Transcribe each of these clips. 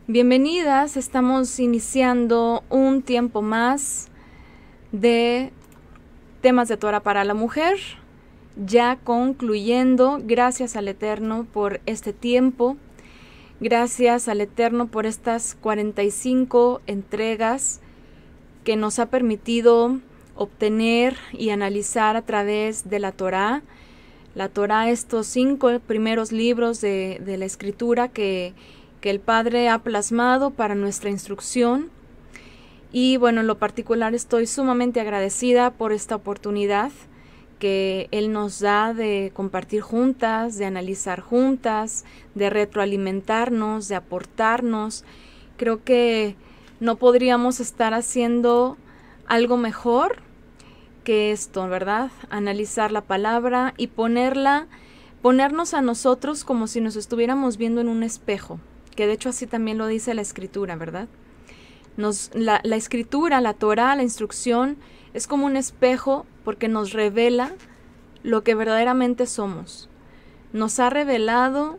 Bienvenidas, estamos iniciando un tiempo más de temas de Torah para la mujer, ya concluyendo. Gracias al Eterno por este tiempo, gracias al Eterno por estas 45 entregas que nos ha permitido obtener y analizar a través de la Torah. La Torah, estos 5 primeros libros de la Escritura que el Padre ha plasmado para nuestra instrucción. Y bueno, en lo particular estoy sumamente agradecida por esta oportunidad que Él nos da de compartir juntas, de analizar juntas, de retroalimentarnos, de aportarnos. Creo que no podríamos estar haciendo algo mejor que esto, ¿verdad? Analizar la palabra y ponernos a nosotros como si nos estuviéramos viendo en un espejo, que de hecho así también lo dice la Escritura, ¿verdad? La Escritura, la Torah, la instrucción, es como un espejo porque nos revela lo que verdaderamente somos. Nos ha revelado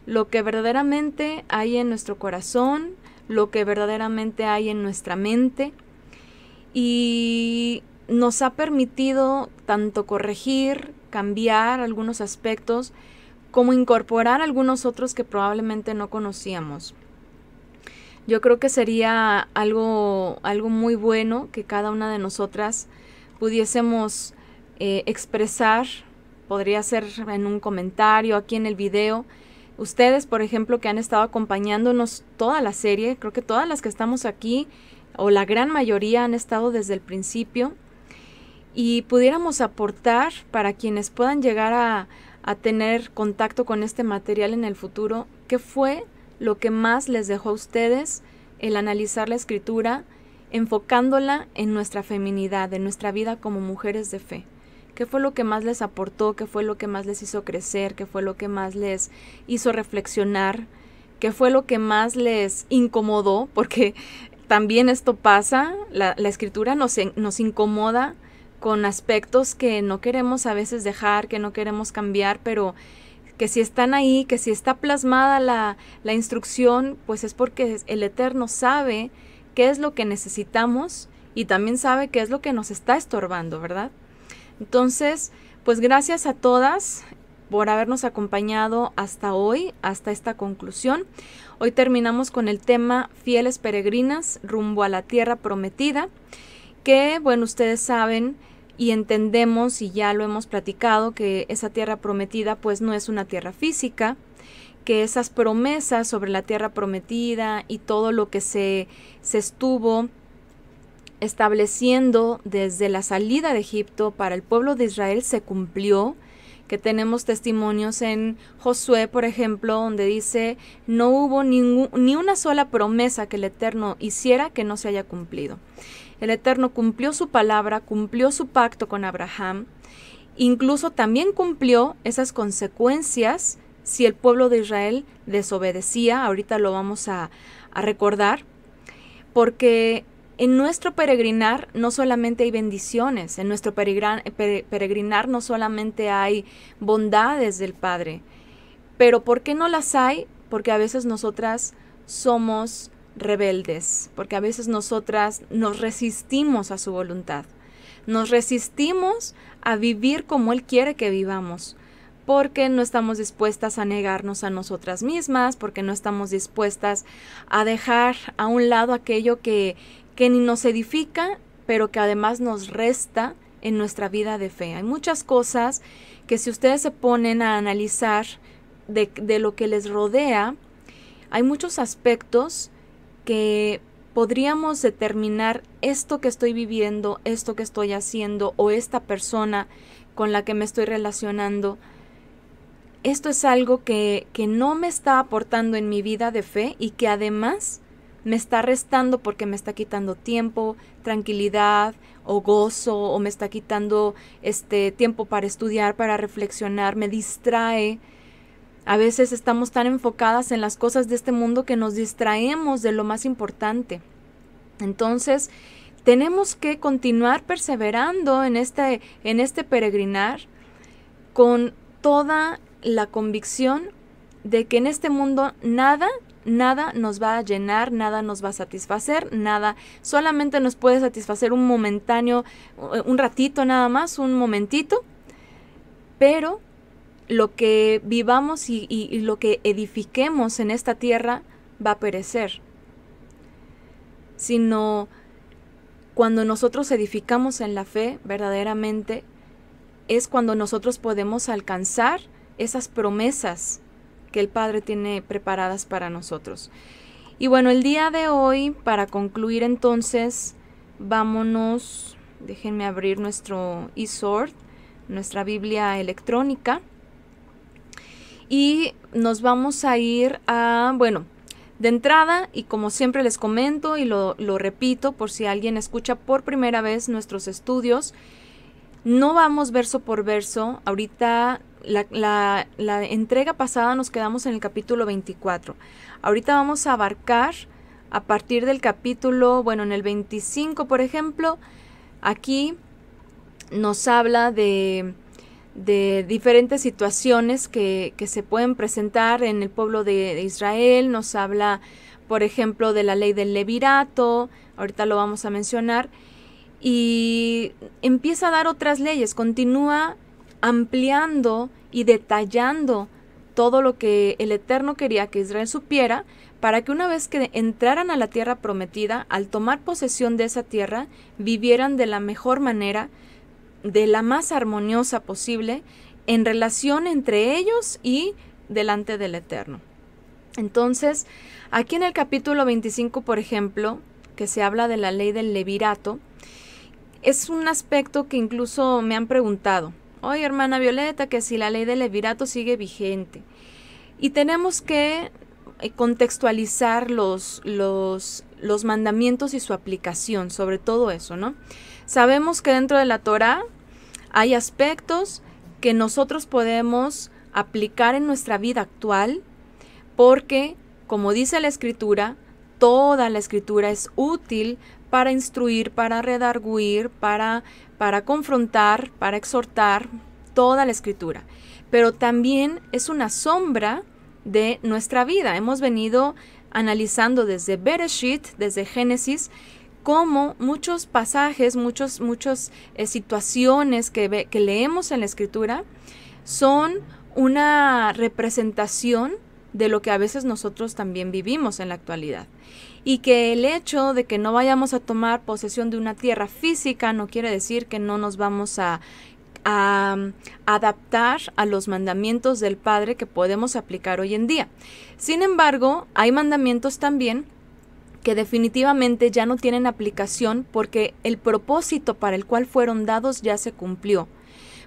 lo que verdaderamente hay en nuestro corazón, lo que verdaderamente hay en nuestra mente, y nos ha permitido tanto corregir, cambiar algunos aspectos, como incorporar algunos otros que probablemente no conocíamos. Yo creo que sería algo muy bueno que cada una de nosotras pudiésemos expresar. Podría ser en un comentario, aquí en el video. Ustedes, por ejemplo, que han estado acompañándonos toda la serie, creo que todas las que estamos aquí, o la gran mayoría, han estado desde el principio, y pudiéramos aportar para quienes puedan llegar a tener contacto con este material en el futuro. ¿Qué fue lo que más les dejó a ustedes el analizar la Escritura, enfocándola en nuestra feminidad, en nuestra vida como mujeres de fe? ¿Qué fue lo que más les aportó? ¿Qué fue lo que más les hizo crecer? ¿Qué fue lo que más les hizo reflexionar? ¿Qué fue lo que más les incomodó? Porque también esto pasa, la Escritura nos incomoda con aspectos que no queremos a veces dejar, que no queremos cambiar, pero que si están ahí, que si está plasmada la instrucción, pues es porque el Eterno sabe qué es lo que necesitamos y también sabe qué es lo que nos está estorbando, ¿verdad? Entonces, pues gracias a todas por habernos acompañado hasta hoy, hasta esta conclusión. Hoy terminamos con el tema Fieles Peregrinas rumbo a la tierra prometida, que, bueno, ustedes saben y entendemos, y ya lo hemos platicado, que esa tierra prometida pues no es una tierra física, que esas promesas sobre la tierra prometida y todo lo que se estuvo estableciendo desde la salida de Egipto para el pueblo de Israel se cumplió, que tenemos testimonios en Josué, por ejemplo, donde dice, no hubo ni una sola promesa que el Eterno hiciera que no se haya cumplido. El Eterno cumplió su palabra, cumplió su pacto con Abraham, incluso también cumplió esas consecuencias si el pueblo de Israel desobedecía. Ahorita lo vamos a recordar, porque en nuestro peregrinar no solamente hay bendiciones, en nuestro peregrinar no solamente hay bondades del Padre, pero ¿por qué no las hay? Porque a veces nosotras somos rebeldes, porque a veces nosotras nos resistimos a su voluntad, nos resistimos a vivir como Él quiere que vivamos, porque no estamos dispuestas a negarnos a nosotras mismas, porque no estamos dispuestas a dejar a un lado aquello que ni nos edifica, pero que además nos resta en nuestra vida de fe. Hay muchas cosas que si ustedes se ponen a analizar de lo que les rodea, hay muchos aspectos que podríamos determinar esto que estoy viviendo, esto que estoy haciendo o esta persona con la que me estoy relacionando. Esto es algo que no me está aportando en mi vida de fe y que además me está restando porque me está quitando tiempo, tranquilidad o gozo, o me está quitando tiempo para estudiar, para reflexionar, me distrae. A veces estamos tan enfocadas en las cosas de este mundo que nos distraemos de lo más importante. Entonces, tenemos que continuar perseverando en este peregrinar con toda la convicción de que en este mundo nada nada nos va a llenar, nada nos va a satisfacer, nada, solamente nos puede satisfacer un momentáneo, un ratito nada más, un momentito, pero lo que vivamos y lo que edifiquemos en esta tierra va a perecer. Sino cuando nosotros edificamos en la fe verdaderamente, es cuando nosotros podemos alcanzar esas promesas que el Padre tiene preparadas para nosotros. Y bueno, el día de hoy, para concluir entonces, vámonos, déjenme abrir nuestro eSword, nuestra Biblia electrónica, y nos vamos a ir a, bueno, de entrada, y como siempre les comento y lo repito por si alguien escucha por primera vez nuestros estudios, no vamos verso por verso. Ahorita la entrega pasada nos quedamos en el capítulo 24. Ahorita vamos a abarcar a partir del capítulo, bueno, en el 25, por ejemplo, aquí nos habla de diferentes situaciones que se pueden presentar en el pueblo de Israel. Nos habla, por ejemplo, de la ley del levirato, ahorita lo vamos a mencionar, y empieza a dar otras leyes, continúa ampliando y detallando todo lo que el Eterno quería que Israel supiera, para que una vez que entraran a la tierra prometida, al tomar posesión de esa tierra, vivieran de la mejor manera, de la más armoniosa posible, en relación entre ellos y delante del Eterno. Entonces, aquí en el capítulo 25, por ejemplo, que se habla de la ley del levirato, es un aspecto que incluso me han preguntado: oye, hermana Violeta, que si la ley del levirato sigue vigente. Y tenemos que contextualizar los mandamientos y su aplicación, sobre todo eso, ¿no? Sabemos que dentro de la Torá hay aspectos que nosotros podemos aplicar en nuestra vida actual, porque, como dice la Escritura, toda la Escritura es útil para instruir, para redarguir, para confrontar, para exhortar, toda la Escritura. Pero también es una sombra de nuestra vida. Hemos venido analizando desde Bereshit, desde Génesis, cómo muchos pasajes, muchas situaciones que leemos en la Escritura son una representación de lo que a veces nosotros también vivimos en la actualidad. Y que el hecho de que no vayamos a tomar posesión de una tierra física no quiere decir que no nos vamos a adaptar a los mandamientos del Padre que podemos aplicar hoy en día. Sin embargo, hay mandamientos también que definitivamente ya no tienen aplicación porque el propósito para el cual fueron dados ya se cumplió.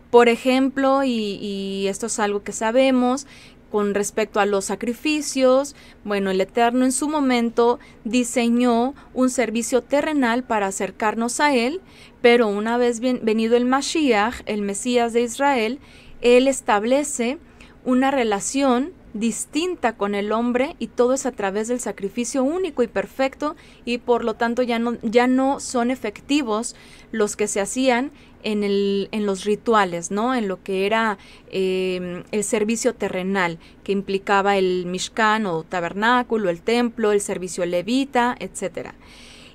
Por ejemplo, y esto es algo que sabemos, con respecto a los sacrificios, bueno, el Eterno en su momento diseñó un servicio terrenal para acercarnos a Él, pero una vez venido el Mashiach, el Mesías de Israel, Él establece una relación distinta con el hombre, y todo es a través del sacrificio único y perfecto, y por lo tanto ya no son efectivos los que se hacían en los rituales, ¿no? En lo que era el servicio terrenal, que implicaba el Mishkan o tabernáculo, el templo, el servicio levita, etc.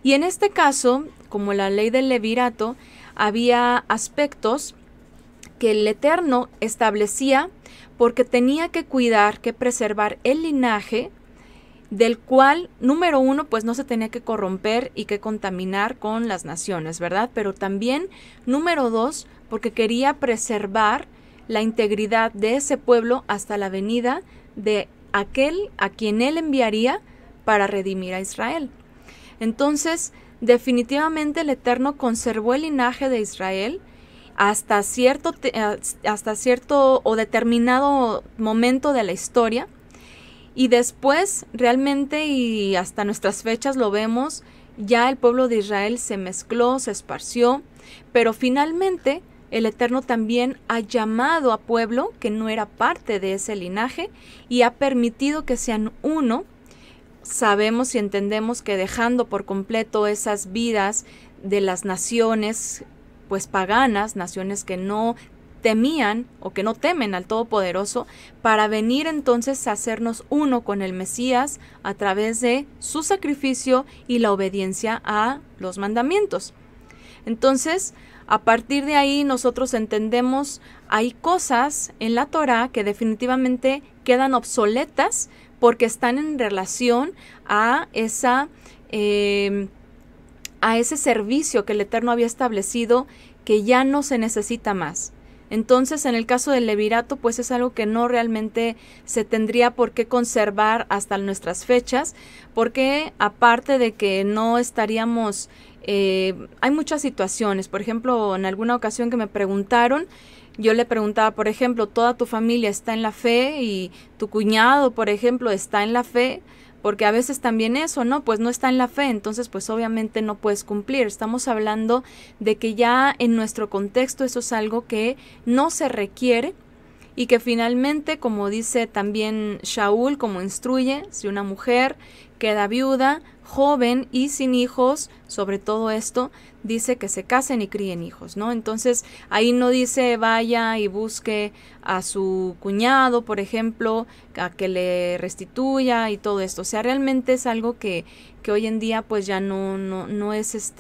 Y en este caso, como la ley del levirato, había aspectos que el Eterno establecía porque tenía que cuidar, que preservar el linaje, del cual, número uno, pues no se tenía que corromper y que contaminar con las naciones, ¿verdad? Pero también, número dos, porque quería preservar la integridad de ese pueblo hasta la venida de aquel a quien él enviaría para redimir a Israel. Entonces, definitivamente el Eterno conservó el linaje de Israel hasta cierto o determinado momento de la historia. Y después, realmente, y hasta nuestras fechas lo vemos, ya el pueblo de Israel se mezcló, se esparció, pero finalmente el Eterno también ha llamado a pueblo que no era parte de ese linaje y ha permitido que sean uno. Sabemos y entendemos que dejando por completo esas vidas de las naciones, pues paganas, naciones que no temían o que no temen al Todopoderoso, para venir entonces a hacernos uno con el Mesías a través de su sacrificio y la obediencia a los mandamientos. Entonces, a partir de ahí nosotros entendemos, hay cosas en la Torá que definitivamente quedan obsoletas porque están en relación a ese servicio que el Eterno había establecido, que ya no se necesita más. Entonces, en el caso del levirato, pues es algo que no realmente se tendría por qué conservar hasta nuestras fechas, porque aparte de que no estaríamos, hay muchas situaciones. Por ejemplo, en alguna ocasión que me preguntaron, yo le preguntaba, por ejemplo, ¿toda tu familia está en la fe? Y tu cuñado, por ejemplo, está en la fe. Porque a veces también eso, ¿no? Pues no está en la fe, entonces pues obviamente no puedes cumplir. Estamos hablando de que ya en nuestro contexto eso es algo que no se requiere y que finalmente, como dice también Shaul, como instruye, si una mujer queda viuda, joven y sin hijos, sobre todo esto, dice que se casen y críen hijos, ¿no? Entonces, ahí no dice vaya y busque a su cuñado, por ejemplo, a que le restituya y todo esto. O sea, realmente es algo que hoy en día pues ya no es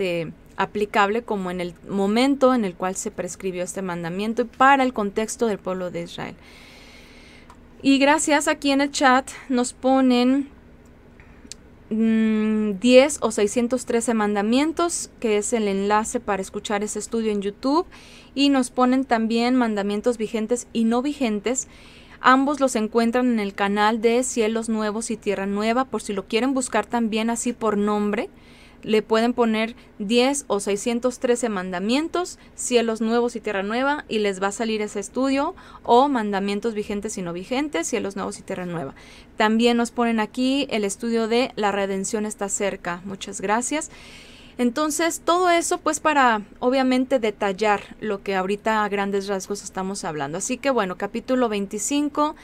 aplicable como en el momento en el cual se prescribió este mandamiento y para el contexto del pueblo de Israel. Y gracias, aquí en el chat nos ponen 10 o 613 mandamientos, que es el enlace para escuchar ese estudio en YouTube, y nos ponen también mandamientos vigentes y no vigentes. Ambos los encuentran en el canal de Cielos Nuevos y Tierra Nueva, por si lo quieren buscar también así por nombre. Le pueden poner 10 o 613 mandamientos, Cielos Nuevos y Tierra Nueva, y les va a salir ese estudio, o mandamientos vigentes y no vigentes, Cielos Nuevos y Tierra Nueva. También nos ponen aquí el estudio de La redención está cerca. Muchas gracias. Entonces, todo eso pues para obviamente detallar lo que ahorita a grandes rasgos estamos hablando. Así que bueno, capítulo 25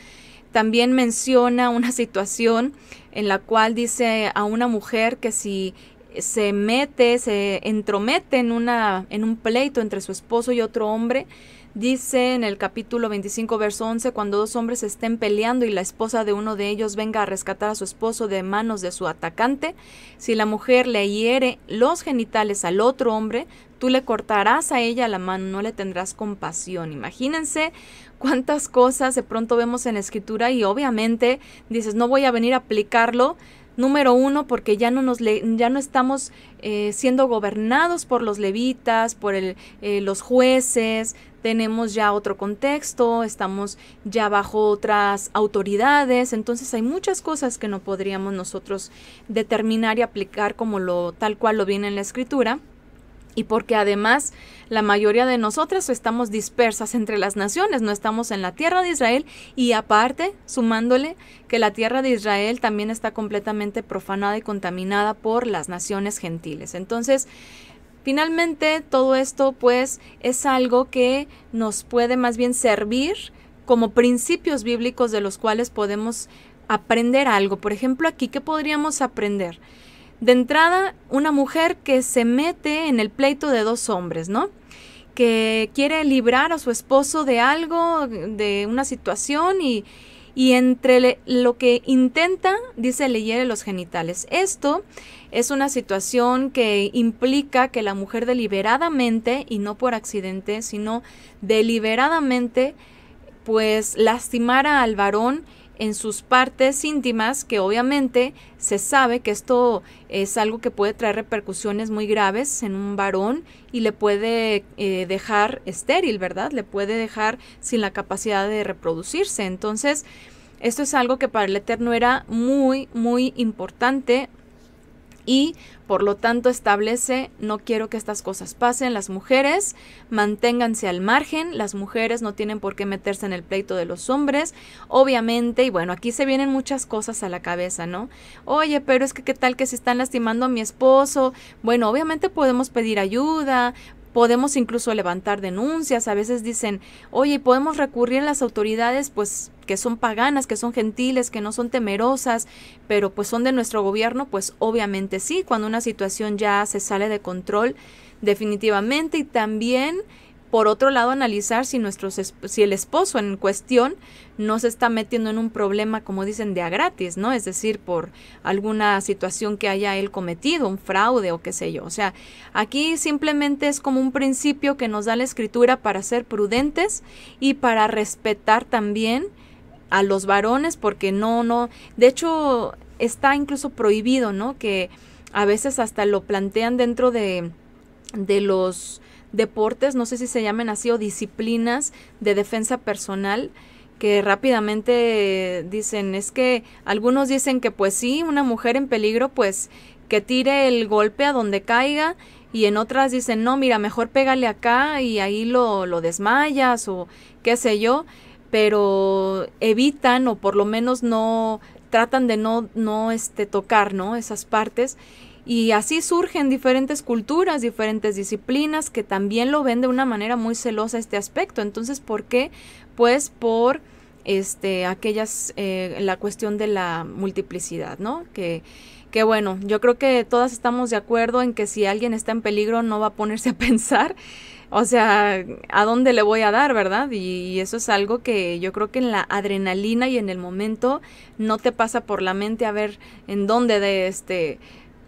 también menciona una situación en la cual dice a una mujer que si se entromete en un pleito entre su esposo y otro hombre. Dice en el capítulo 25, verso 11, cuando dos hombres estén peleando y la esposa de uno de ellos venga a rescatar a su esposo de manos de su atacante, si la mujer le hiere los genitales al otro hombre, tú le cortarás a ella la mano, no le tendrás compasión. Imagínense cuántas cosas de pronto vemos en la escritura y obviamente dices, no voy a venir a aplicarlo. Número uno, porque ya no estamos siendo gobernados por los levitas, por los jueces, tenemos ya otro contexto, estamos ya bajo otras autoridades, entonces hay muchas cosas que no podríamos nosotros determinar y aplicar como tal cual lo viene en la escritura. Y porque además la mayoría de nosotras estamos dispersas entre las naciones, no estamos en la tierra de Israel, y aparte, sumándole que la tierra de Israel también está completamente profanada y contaminada por las naciones gentiles. Entonces, finalmente todo esto pues es algo que nos puede más bien servir como principios bíblicos de los cuales podemos aprender algo. Por ejemplo, aquí, ¿qué podríamos aprender? De entrada, una mujer que se mete en el pleito de dos hombres, ¿no? Que quiere librar a su esposo de algo, de una situación y entre lo que intenta, dice, le hiere los genitales. Esto es una situación que implica que la mujer deliberadamente, y no por accidente, sino deliberadamente, pues lastimara al varón en sus partes íntimas, que obviamente se sabe que esto es algo que puede traer repercusiones muy graves en un varón y le puede dejar estéril, ¿verdad? Le puede dejar sin la capacidad de reproducirse. Entonces, esto es algo que para el Eterno era muy, muy importante y por lo tanto establece, no quiero que estas cosas pasen, las mujeres manténganse al margen, las mujeres no tienen por qué meterse en el pleito de los hombres, obviamente, y bueno, aquí se vienen muchas cosas a la cabeza, ¿no? Oye, pero es que qué tal que se están lastimando a mi esposo. Bueno, obviamente podemos pedir ayuda, podemos incluso levantar denuncias, a veces dicen, oye, podemos recurrir a las autoridades, pues, que son paganas, que son gentiles, que no son temerosas, pero pues son de nuestro gobierno, pues obviamente sí, cuando una situación ya se sale de control, definitivamente, y también por otro lado, analizar si si el esposo en cuestión no se está metiendo en un problema, como dicen, de a gratis, ¿no? Es decir, por alguna situación que haya él cometido, un fraude o qué sé yo. O sea, aquí simplemente es como un principio que nos da la Escritura para ser prudentes y para respetar también a los varones, porque de hecho está incluso prohibido, ¿no? Que a veces hasta lo plantean dentro de los deportes, no sé si se llamen así, o disciplinas de defensa personal, que rápidamente dicen, es que algunos dicen que pues sí, una mujer en peligro, pues que tire el golpe a donde caiga, y en otras dicen, no, mira, mejor pégale acá y ahí lo desmayas o qué sé yo, pero evitan o por lo menos no tratan de no tocar, ¿no? Esas partes. Y así surgen diferentes culturas, diferentes disciplinas que también lo ven de una manera muy celosa este aspecto. Entonces, ¿por qué? Pues por la cuestión de la multiplicidad, ¿no? Que bueno, yo creo que todas estamos de acuerdo en que si alguien está en peligro no va a ponerse a pensar, o sea, ¿a dónde le voy a dar, verdad? Y eso es algo que yo creo que en la adrenalina y en el momento no te pasa por la mente a ver en dónde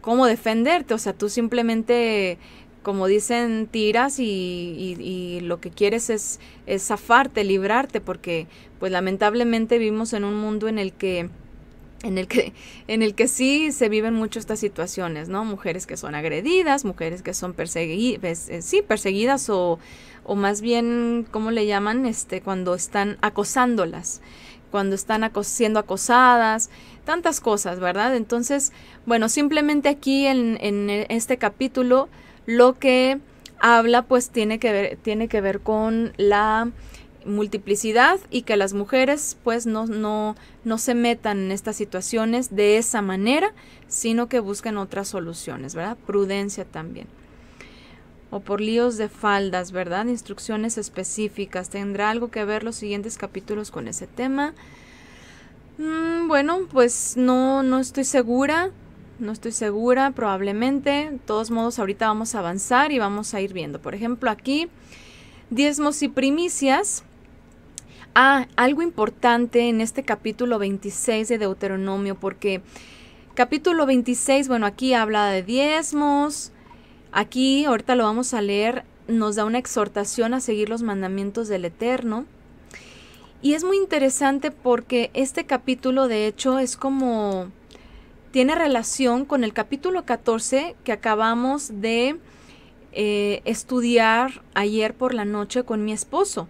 cómo defenderte, o sea, tú simplemente, como dicen, tiras y lo que quieres es zafarte, librarte, porque pues lamentablemente vivimos en un mundo en el que sí se viven mucho estas situaciones, ¿no? Mujeres que son agredidas, mujeres que son perseguidas o más bien, ¿cómo le llaman? Cuando están acosándolas, cuando están siendo acosadas, tantas cosas, ¿verdad? Entonces, bueno, simplemente aquí en este capítulo lo que habla pues tiene que ver con la multiplicidad y que las mujeres pues no se metan en estas situaciones de esa manera, sino que busquen otras soluciones, ¿verdad? Prudencia también. O por líos de faldas, ¿verdad? Instrucciones específicas. ¿Tendrá algo que ver los siguientes capítulos con ese tema? Bueno, pues no estoy segura. No estoy segura, probablemente. De todos modos, ahorita vamos a avanzar y vamos a ir viendo. Por ejemplo, aquí, diezmos y primicias. Algo importante en este capítulo 26 de Deuteronomio, porque capítulo 26, bueno, aquí habla de diezmos. Aquí, ahorita lo vamos a leer, nos da una exhortación a seguir los mandamientos del Eterno. Y es muy interesante porque este capítulo, de hecho, tiene relación con el capítulo 14 que acabamos de estudiar ayer por la noche con mi esposo.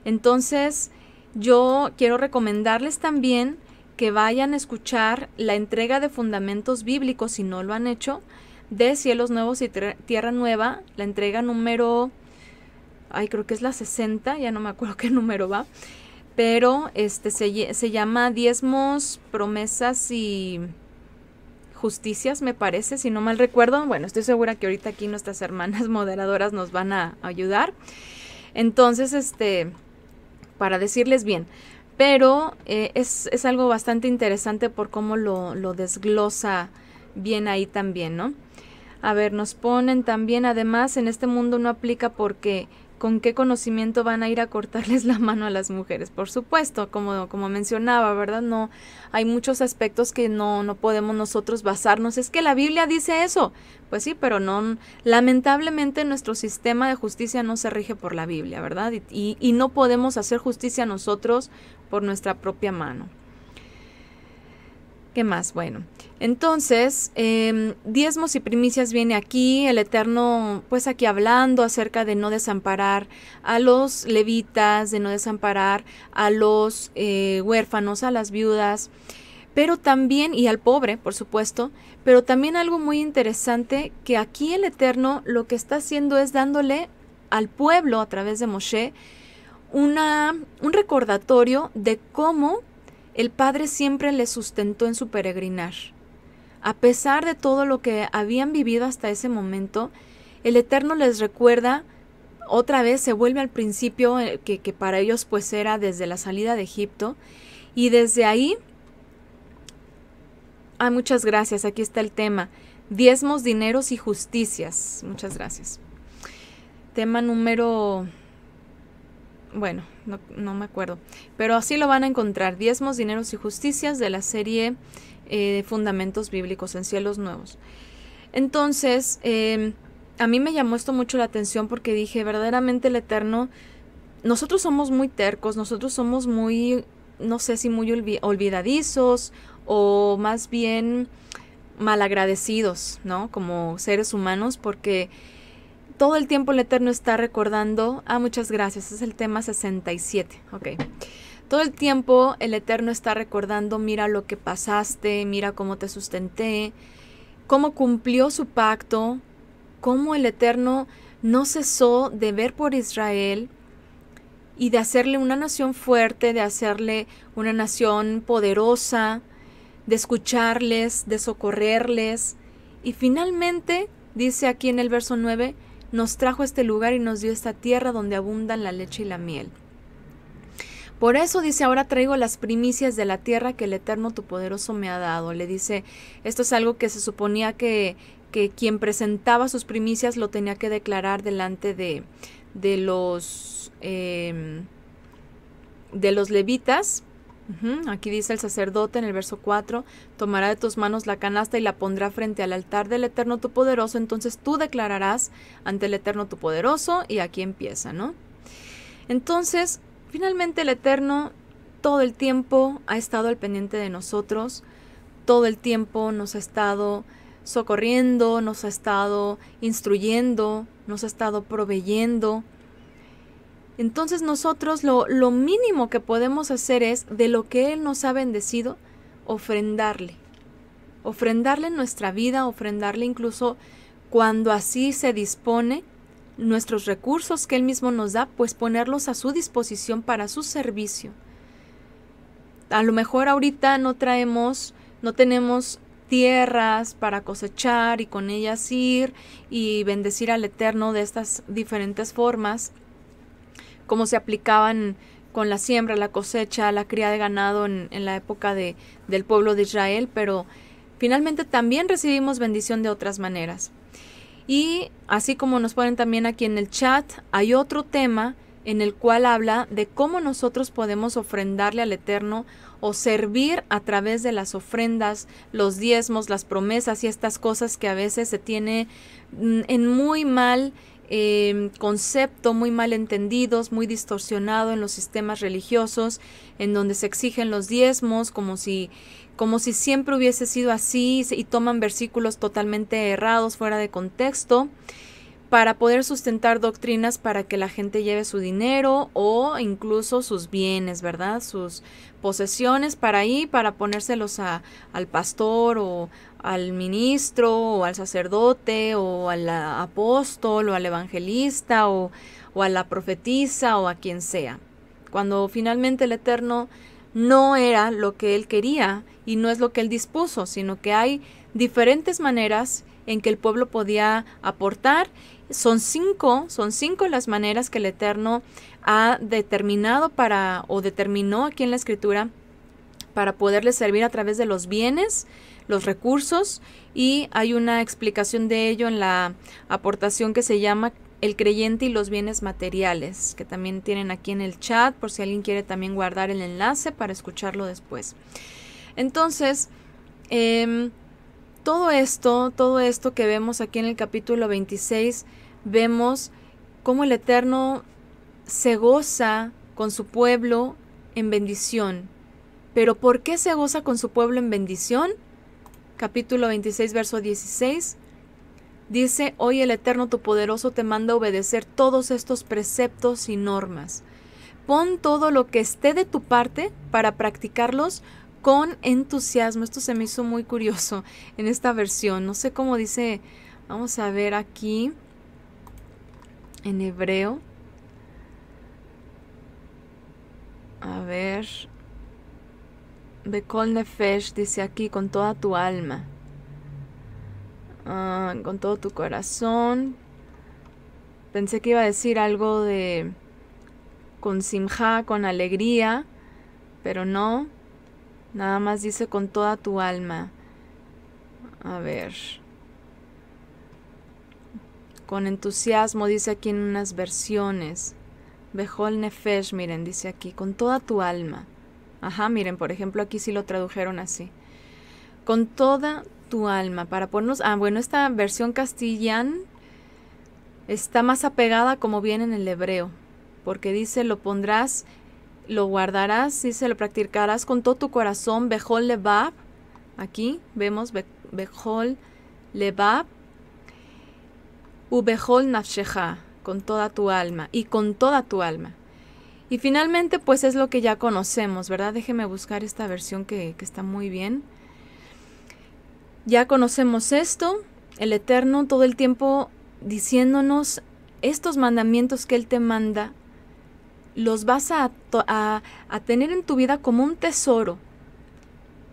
Entonces, yo quiero recomendarles también que vayan a escuchar la entrega de fundamentos bíblicos, si no lo han hecho, de Cielos Nuevos y Tierra Nueva, la entrega número, creo que es la 60, ya no me acuerdo qué número va, pero se llama Diezmos, Promesas y Justicias, me parece, si no mal recuerdo. Bueno, estoy segura que ahorita aquí nuestras hermanas moderadoras nos van a ayudar. Entonces, para decirles bien, pero es algo bastante interesante por cómo lo desglosa bien ahí también, ¿no? A ver, nos ponen también, además, en este mundo no aplica porque ¿con qué conocimiento van a ir a cortarles la mano a las mujeres? Por supuesto, como mencionaba, ¿verdad? No, hay muchos aspectos que no podemos nosotros basarnos. Es que la Biblia dice eso. Pues sí, pero no, lamentablemente nuestro sistema de justicia no se rige por la Biblia, ¿verdad? Y no podemos hacer justicia nosotros por nuestra propia mano. ¿Qué más? Bueno, entonces, diezmos y primicias viene aquí, el Eterno, pues aquí hablando acerca de no desamparar a los levitas, de no desamparar a los huérfanos, a las viudas, pero también, y al pobre, por supuesto, pero también algo muy interesante, que aquí el Eterno lo que está haciendo es dándole al pueblo, a través de Moshe, un recordatorio de cómo el Padre siempre les sustentó en su peregrinar. A pesar de todo lo que habían vivido hasta ese momento, el Eterno les recuerda, otra vez se vuelve al principio, que para ellos pues era desde la salida de Egipto, y desde ahí, muchas gracias, aquí está el tema, diezmos, dineros y justicias, muchas gracias. tema número... Bueno, no me acuerdo, pero así lo van a encontrar, diezmos, dineros y justicias, de la serie Fundamentos Bíblicos en Cielos Nuevos. Entonces, a mí me llamó esto mucho la atención porque dije, verdaderamente el Eterno, nosotros somos muy tercos, nosotros somos muy, no sé si muy olvidadizos o más bien malagradecidos, ¿no? Como seres humanos, porque todo el tiempo el Eterno está recordando, muchas gracias, es el tema 67, ok. Todo el tiempo el Eterno está recordando, mira lo que pasaste, mira cómo te sustenté, cómo cumplió su pacto, cómo el Eterno no cesó de ver por Israel y de hacerle una nación fuerte, de hacerle una nación poderosa, de escucharles, de socorrerles. Y finalmente, dice aquí en el verso 9, nos trajo a este lugar y nos dio esta tierra donde abundan la leche y la miel. Por eso dice, ahora traigo las primicias de la tierra que el Eterno tu poderoso me ha dado. Le dice, esto es algo que se suponía que quien presentaba sus primicias lo tenía que declarar delante de los levitas. Aquí dice el sacerdote en el verso 4, tomará de tus manos la canasta y la pondrá frente al altar del Eterno tu poderoso, entonces tú declararás ante el Eterno tu poderoso, y aquí empieza, ¿no? Entonces, finalmente el Eterno todo el tiempo ha estado al pendiente de nosotros, todo el tiempo nos ha estado socorriendo, nos ha estado instruyendo, nos ha estado proveyendo. Entonces nosotros lo mínimo que podemos hacer es, de lo que Él nos ha bendecido, ofrendarle nuestra vida, ofrendarle incluso cuando así se dispone, nuestros recursos que Él mismo nos da, pues ponerlos a su disposición para su servicio. A lo mejor ahorita no tenemos tierras para cosechar y con ellas ir y bendecir al Eterno de estas diferentes formas, como se aplicaban con la siembra, la cosecha, la cría de ganado en la época del pueblo de Israel, pero finalmente también recibimos bendición de otras maneras. Y así como nos ponen también aquí en el chat, hay otro tema en el cual habla de cómo nosotros podemos ofrendarle al Eterno o servir a través de las ofrendas, los diezmos, las promesas y estas cosas que a veces se tiene en muy mal concepto, muy mal entendidos, muy distorsionado en los sistemas religiosos, en donde se exigen los diezmos como si siempre hubiese sido así, y toman versículos totalmente errados, fuera de contexto, para poder sustentar doctrinas para que la gente lleve su dinero o incluso sus bienes, ¿verdad? Sus posesiones para ponérselos al pastor o al ministro o al sacerdote o al apóstol o al evangelista o a la profetisa o a quien sea. Cuando finalmente el Eterno no era lo que Él quería y no es lo que Él dispuso, sino que hay diferentes maneras en que el pueblo podía aportar. Son cinco las maneras que el Eterno ha determinado determinó aquí en la Escritura para poderle servir a través de los bienes, los recursos, y hay una explicación de ello en la aportación que se llama El creyente y los bienes materiales, que también tienen aquí en el chat por si alguien quiere también guardar el enlace para escucharlo después. Entonces, todo esto que vemos aquí en el capítulo 26, vemos cómo el Eterno se goza con su pueblo en bendición. ¿Pero por qué se goza con su pueblo en bendición? Capítulo 26, verso 16, dice, hoy el Eterno tu poderoso te manda obedecer todos estos preceptos y normas. Pon todo lo que esté de tu parte para practicarlos con entusiasmo. Esto se me hizo muy curioso en esta versión. No sé cómo dice, vamos a ver aquí en hebreo. A ver, Bekol Nefesh dice aquí, con toda tu alma, con todo tu corazón. Pensé que iba a decir algo de con simja, con alegría, pero no. Nada más dice con toda tu alma. A ver. con entusiasmo, dice aquí en unas versiones. Bechol nefesh, miren, dice aquí, con toda tu alma. Ajá, miren, por ejemplo, aquí sí lo tradujeron así. Con toda tu alma, para ponernos... bueno, esta versión castellana está más apegada como viene en el hebreo, porque dice, lo pondrás, lo guardarás, dice, lo practicarás con todo tu corazón, Bechol lebab. Aquí vemos Bechol lebab, u Bechol nafshecha, con toda tu alma, y con toda tu alma. Y finalmente, pues es lo que ya conocemos, ¿verdad? Déjeme buscar esta versión que está muy bien. Ya conocemos esto, el Eterno todo el tiempo diciéndonos estos mandamientos que Él te manda, los vas a tener en tu vida como un tesoro,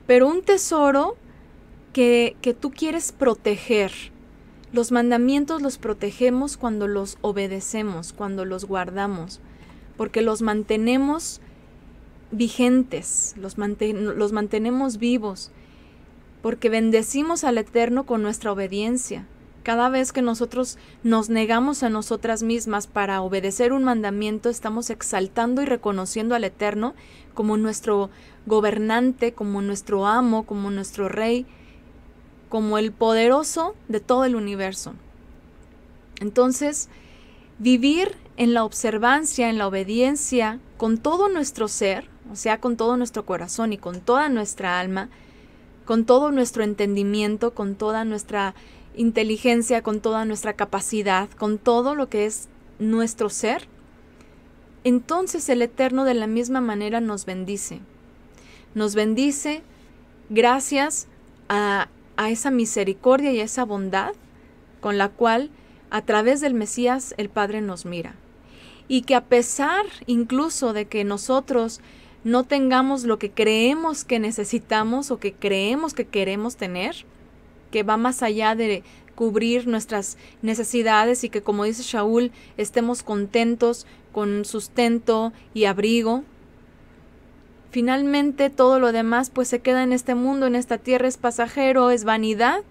pero un tesoro que tú quieres proteger. Los mandamientos los protegemos cuando los obedecemos, cuando los guardamos, porque los mantenemos vigentes, los mantenemos vivos, porque bendecimos al Eterno con nuestra obediencia. Cada vez que nosotros nos negamos a nosotras mismas para obedecer un mandamiento, estamos exaltando y reconociendo al Eterno como nuestro gobernante, como nuestro amo, como nuestro rey, como el poderoso de todo el universo. Entonces, vivir en la observancia, en la obediencia, con todo nuestro ser, o sea, con todo nuestro corazón y con toda nuestra alma, con todo nuestro entendimiento, con toda nuestra inteligencia, con toda nuestra capacidad, con todo lo que es nuestro ser, entonces el Eterno de la misma manera nos bendice. Nos bendice gracias a esa misericordia y a esa bondad con la cual a través del Mesías el Padre nos mira. Y que a pesar incluso de que nosotros no tengamos lo que creemos que necesitamos o que creemos que queremos tener, que va más allá de cubrir nuestras necesidades y que, como dice Shaul, estemos contentos con sustento y abrigo. Finalmente todo lo demás pues se queda en este mundo, en esta tierra, es pasajero, es vanidad,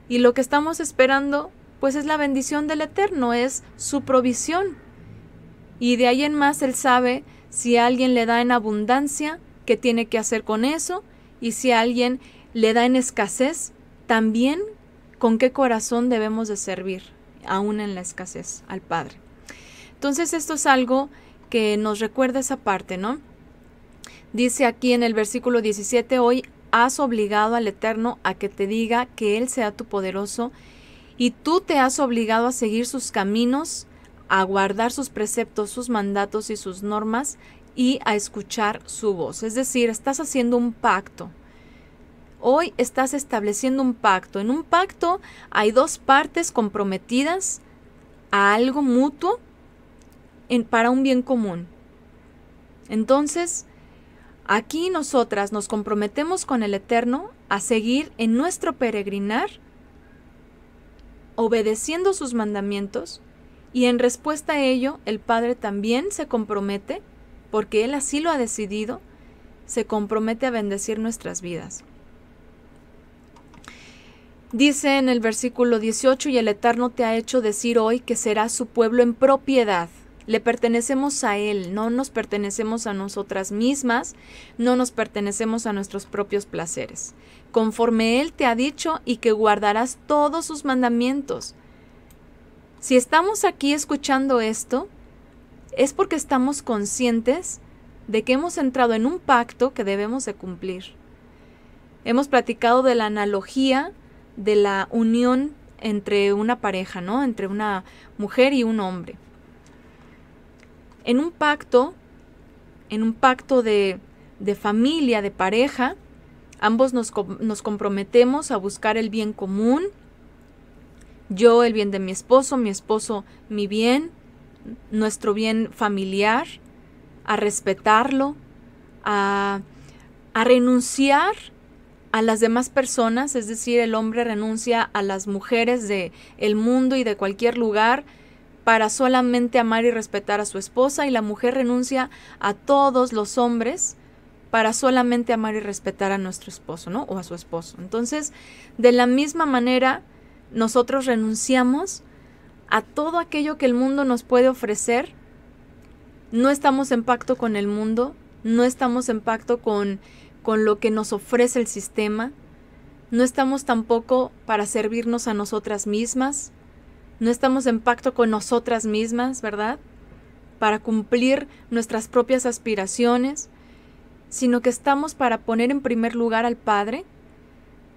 y lo que estamos esperando pues es la bendición del Eterno, es su provisión. Y de ahí en más Él sabe si a alguien le da en abundancia, qué tiene que hacer con eso, y si a alguien le da en escasez, también con qué corazón debemos de servir, aún en la escasez, al Padre. Entonces esto es algo que nos recuerda esa parte, ¿no? Dice aquí en el versículo 17, hoy has obligado al Eterno a que te diga que Él sea tu poderoso, y tú te has obligado a seguir sus caminos, a guardar sus preceptos, sus mandatos y sus normas, y a escuchar su voz. Es decir, estás haciendo un pacto. Hoy estás estableciendo un pacto. En un pacto hay dos partes comprometidas a algo mutuo para un bien común. Entonces, aquí nosotras nos comprometemos con el Eterno a seguir en nuestro peregrinar, obedeciendo sus mandamientos, y en respuesta a ello, el Padre también se compromete, porque Él así lo ha decidido, se compromete a bendecir nuestras vidas. Dice en el versículo 18, y el Eterno te ha hecho decir hoy que serás su pueblo en propiedad. Le pertenecemos a Él, no nos pertenecemos a nosotras mismas, no nos pertenecemos a nuestros propios placeres. Conforme Él te ha dicho, y que guardarás todos sus mandamientos. Si estamos aquí escuchando esto, es porque estamos conscientes de que hemos entrado en un pacto que debemos de cumplir. Hemos platicado de la analogía de la unión entre una pareja, ¿no? Entre una mujer y un hombre. En un pacto de familia, de pareja, ambos nos comprometemos a buscar el bien común. Yo el bien de mi esposo mi bien, nuestro bien familiar, a respetarlo, a renunciar a las demás personas, es decir, el hombre renuncia a las mujeres del mundo y de cualquier lugar para solamente amar y respetar a su esposa, y la mujer renuncia a todos los hombres para solamente amar y respetar a nuestro esposo, ¿no? O a su esposo. Entonces, de la misma manera, nosotros renunciamos a todo aquello que el mundo nos puede ofrecer. No estamos en pacto con el mundo, no estamos en pacto con lo que nos ofrece el sistema, no estamos tampoco para servirnos a nosotras mismas, no estamos en pacto con nosotras mismas, ¿verdad? Para cumplir nuestras propias aspiraciones, sino que estamos para poner en primer lugar al Padre,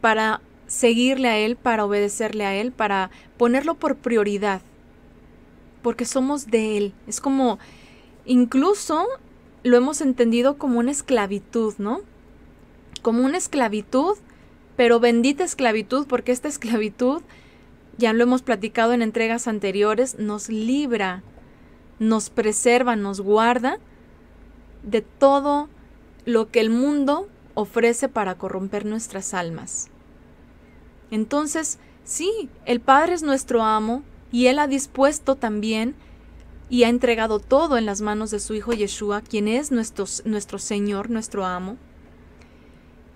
para seguirle a Él, para obedecerle a Él, para ponerlo por prioridad, porque somos de Él. Es como, incluso lo hemos entendido como una esclavitud, ¿no? Como una esclavitud, pero bendita esclavitud, porque esta esclavitud, ya lo hemos platicado en entregas anteriores, nos libra, nos preserva, nos guarda de todo lo que el mundo ofrece para corromper nuestras almas. Entonces, sí, el Padre es nuestro amo y Él ha dispuesto también y ha entregado todo en las manos de su Hijo Yeshua, quien es nuestro Señor, nuestro amo.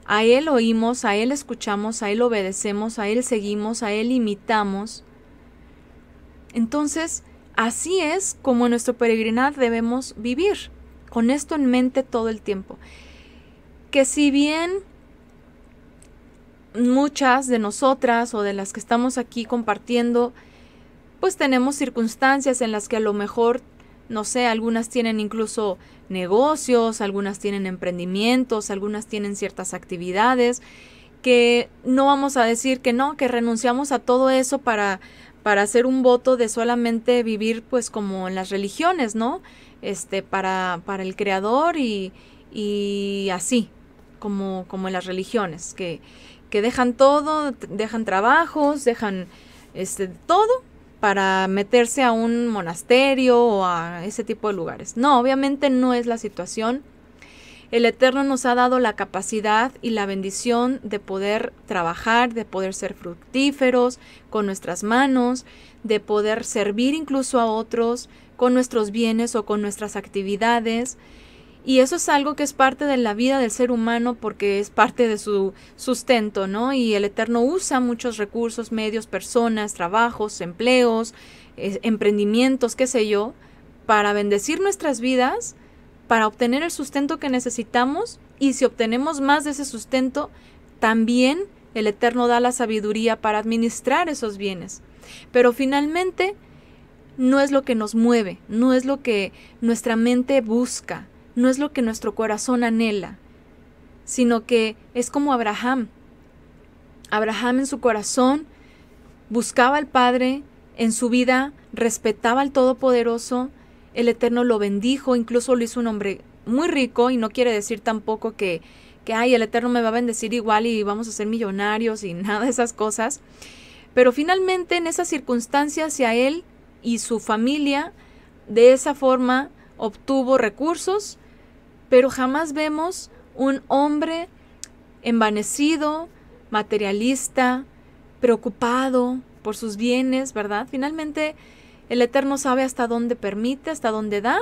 A Él oímos, a Él escuchamos, a Él obedecemos, a Él seguimos, a Él imitamos. Entonces, así es como en nuestro peregrinar debemos vivir, con esto en mente todo el tiempo. Que si bien muchas de nosotras o de las que estamos aquí compartiendo, pues tenemos circunstancias en las que a lo mejor, no sé, algunas tienen incluso negocios, algunas tienen emprendimientos, algunas tienen ciertas actividades, que no vamos a decir que no, que renunciamos a todo eso para hacer un voto de solamente vivir pues como en las religiones, ¿no? Para el Creador y así, como en las religiones, que dejan todo, dejan trabajos, dejan todo para meterse a un monasterio o a ese tipo de lugares. No, obviamente no es la situación. El Eterno nos ha dado la capacidad y la bendición de poder trabajar, de poder ser fructíferos con nuestras manos, de poder servir incluso a otros con nuestros bienes o con nuestras actividades. Y eso es algo que es parte de la vida del ser humano porque es parte de su sustento, ¿no? Y el Eterno usa muchos recursos, medios, personas, trabajos, empleos, emprendimientos, qué sé yo, para bendecir nuestras vidas, para obtener el sustento que necesitamos, y si obtenemos más de ese sustento, también el Eterno da la sabiduría para administrar esos bienes. Pero finalmente no es lo que nos mueve, no es lo que nuestra mente busca, no es lo que nuestro corazón anhela, sino que es como Abraham. Abraham en su corazón buscaba al Padre, en su vida respetaba al Todopoderoso, el Eterno lo bendijo, incluso lo hizo un hombre muy rico, y no quiere decir tampoco que ay, el Eterno me va a bendecir igual y vamos a ser millonarios y nada de esas cosas. Pero finalmente en esas circunstancias, a él y su familia de esa forma obtuvo recursos, pero jamás vemos un hombre envanecido, materialista, preocupado por sus bienes, ¿verdad? Finalmente el Eterno sabe hasta dónde permite, hasta dónde da,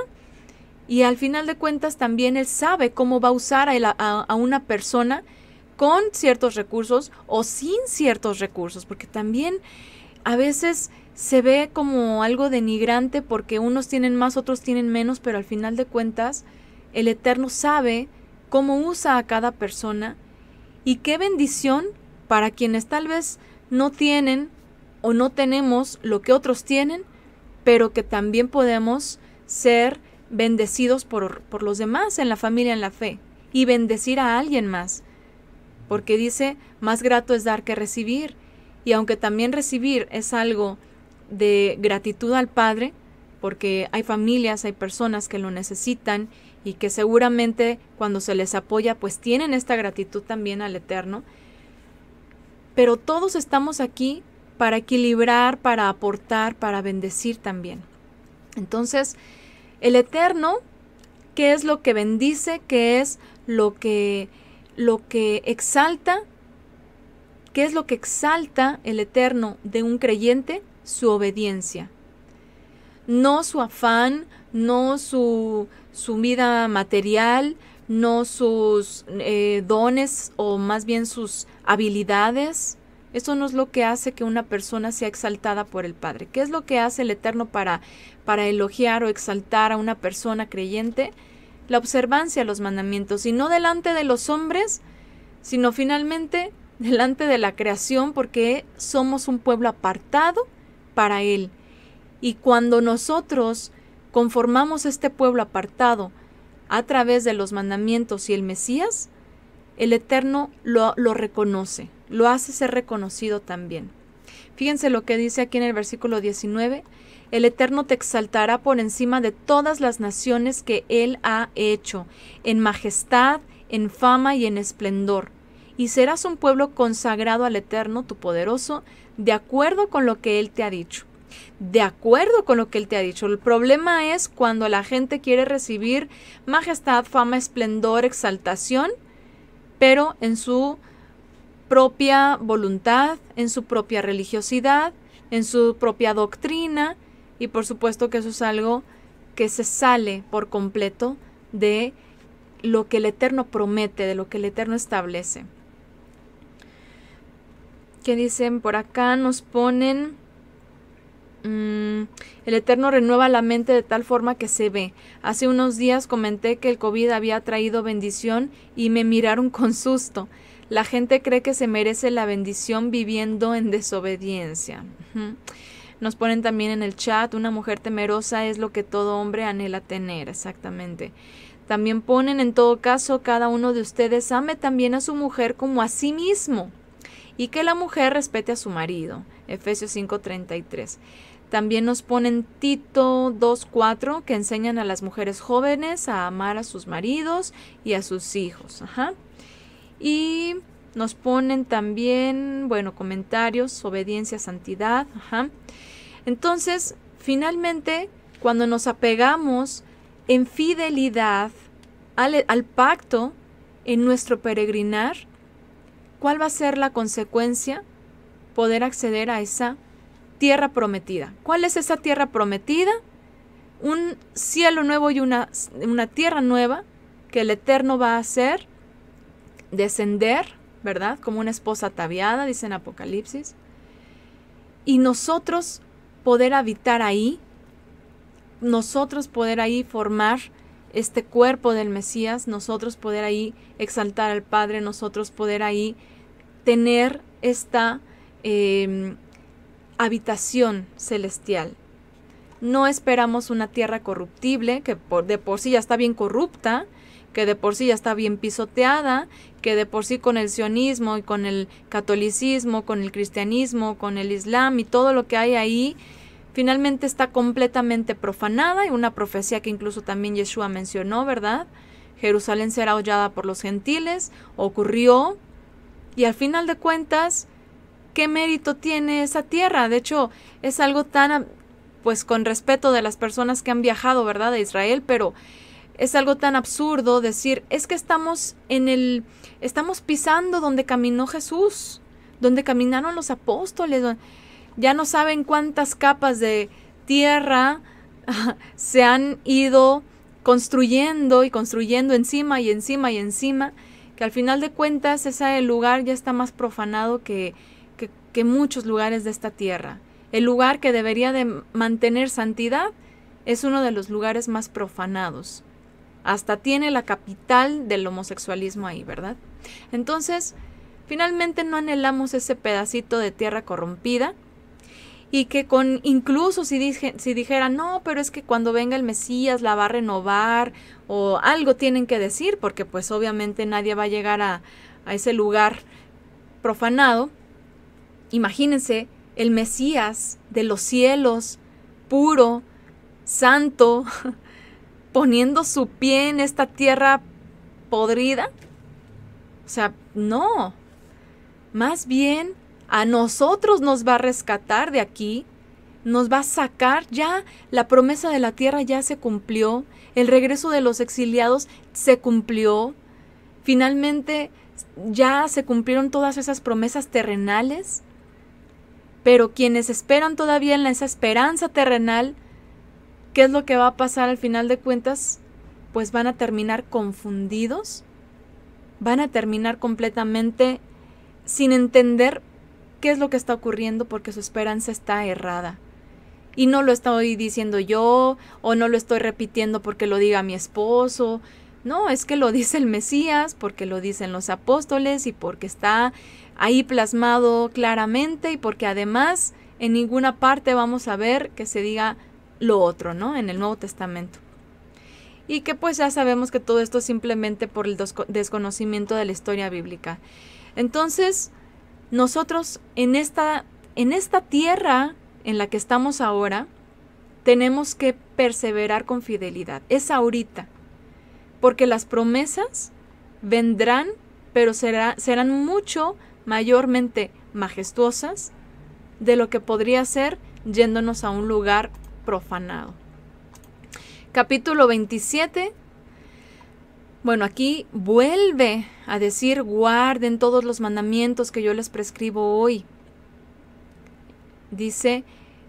y al final de cuentas también Él sabe cómo va a usar a una persona con ciertos recursos o sin ciertos recursos, porque también a veces se ve como algo denigrante porque unos tienen más, otros tienen menos, pero al final de cuentas el Eterno sabe cómo usa a cada persona, y qué bendición para quienes tal vez no tienen o no tenemos lo que otros tienen, pero que también podemos ser bendecidos por los demás en la familia, en la fe, y bendecir a alguien más, porque dice, más grato es dar que recibir, y aunque también recibir es algo de gratitud al Padre, porque hay familias, hay personas que lo necesitan y que seguramente cuando se les apoya pues tienen esta gratitud también al Eterno, pero todos estamos aquí para equilibrar, para aportar, para bendecir también. Entonces, el Eterno, ¿qué es lo que bendice? ¿Qué es lo que exalta? ¿Qué es lo que exalta el Eterno de un creyente? Su obediencia. No su afán, no su vida material, no sus dones o más bien sus habilidades, Eso no es lo que hace que una persona sea exaltada por el Padre. ¿Qué es lo que hace el Eterno para elogiar o exaltar a una persona creyente? La observancia a los mandamientos, y no delante de los hombres, sino finalmente delante de la creación, porque somos un pueblo apartado para Él. Y cuando nosotros conformamos este pueblo apartado a través de los mandamientos y el Mesías, el Eterno lo reconoce, lo hace ser reconocido también. Fíjense lo que dice aquí en el versículo 19, el Eterno te exaltará por encima de todas las naciones que Él ha hecho, en majestad, en fama y en esplendor, y serás un pueblo consagrado al Eterno, tu poderoso, de acuerdo con lo que Él te ha dicho. De acuerdo con lo que Él te ha dicho. El problema es cuando la gente quiere recibir majestad, fama, esplendor, exaltación, pero en su propia voluntad, en su propia religiosidad, en su propia doctrina, y por supuesto que eso es algo que se sale por completo de lo que el Eterno promete, de lo que el Eterno establece. ¿Qué dicen por acá? Nos ponen... el Eterno renueva la mente de tal forma que se ve. Hace unos días comenté que el COVID había traído bendición y me miraron con susto. La gente cree que se merece la bendición viviendo en desobediencia. Nos ponen también en el chat, una mujer temerosa es lo que todo hombre anhela tener. Exactamente. También ponen, en todo caso, cada uno de ustedes ame también a su mujer como a sí mismo, y que la mujer respete a su marido. Efesios 5:33. También nos ponen Tito 2:4, que enseñan a las mujeres jóvenes a amar a sus maridos y a sus hijos. Y nos ponen también, bueno, comentarios, obediencia, santidad. Entonces, finalmente, cuando nos apegamos en fidelidad al pacto en nuestro peregrinar, ¿cuál va a ser la consecuencia? Poder acceder a esa tierra prometida. ¿Cuál es esa tierra prometida? Un cielo nuevo y una tierra nueva que el Eterno va a hacer descender, ¿verdad? Como una esposa ataviada, dice en Apocalipsis. Y nosotros poder habitar ahí, nosotros poder ahí formar este cuerpo del Mesías, nosotros poder ahí exaltar al Padre, nosotros poder ahí tener esta habitación celestial. No esperamos una tierra corruptible, que de por sí ya está bien corrupta, que de por sí ya está bien pisoteada, que de por sí con el sionismo y con el catolicismo, con el cristianismo, con el islam y todo lo que hay ahí, finalmente está completamente profanada. Y una profecía que incluso también Yeshua mencionó, ¿verdad? Jerusalén será hollada por los gentiles, ocurrió, y al final de cuentas, ¿qué mérito tiene esa tierra? De hecho, es algo tan, pues con respeto de las personas que han viajado, ¿verdad?, de Israel, pero es algo tan absurdo decir, es que estamos pisando donde caminó Jesús, donde caminaron los apóstoles. Ya no saben cuántas capas de tierra se han ido construyendo y construyendo encima y encima y encima, que al final de cuentas ese lugar ya está más profanado que muchos lugares de esta tierra. El lugar que debería de mantener santidad es uno de los lugares más profanados. Hasta tiene la capital del homosexualismo ahí, ¿verdad? Entonces, finalmente no anhelamos ese pedacito de tierra corrompida, y que incluso si dijeran, no, pero es que cuando venga el Mesías la va a renovar, o algo tienen que decir, porque pues obviamente nadie va a llegar a ese lugar profanado. Imagínense el Mesías de los cielos, puro, santo, poniendo su pie en esta tierra podrida. O sea, no. Más bien, a nosotros nos va a rescatar de aquí, nos va a sacar. Ya la promesa de la tierra ya se cumplió, el regreso de los exiliados se cumplió, finalmente ya se cumplieron todas esas promesas terrenales, pero quienes esperan todavía en esa esperanza terrenal, ¿qué es lo que va a pasar al final de cuentas? Pues van a terminar confundidos, van a terminar completamente sin entender qué es lo que está ocurriendo, porque su esperanza está errada. Y no lo estoy diciendo yo, o no lo estoy repitiendo porque lo diga mi esposo. No, es que lo dice el Mesías, porque lo dicen los apóstoles y porque está ahí plasmado claramente y porque además en ninguna parte vamos a ver que se diga lo otro, ¿no? En el Nuevo Testamento. Y que pues ya sabemos que todo esto es simplemente por el desconocimiento de la historia bíblica. Entonces, nosotros en esta tierra en la que estamos ahora, tenemos que perseverar con fidelidad. Es ahorita. Porque las promesas vendrán, pero serán mucho mayormente majestuosas de lo que podría ser yéndonos a un lugar profanado. Capítulo 27. Bueno, aquí vuelve a decir: guarden todos los mandamientos que yo les prescribo hoy. Dice: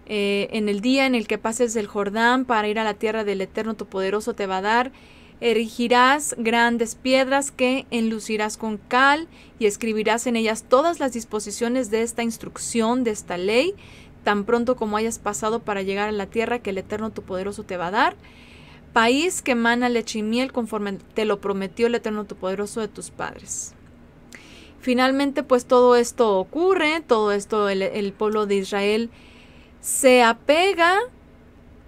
en el día en el que pases del Jordán para ir a la tierra del Eterno tu poderoso te va a dar, erigirás grandes piedras que enlucirás con cal y escribirás en ellas todas las disposiciones de esta instrucción, de esta ley, tan pronto como hayas pasado para llegar a la tierra que el Eterno tu poderoso te va a dar, país que emana leche y miel conforme te lo prometió el Eterno tu poderoso de tus padres. Finalmente, pues todo esto ocurre, todo esto el pueblo de Israel se apega,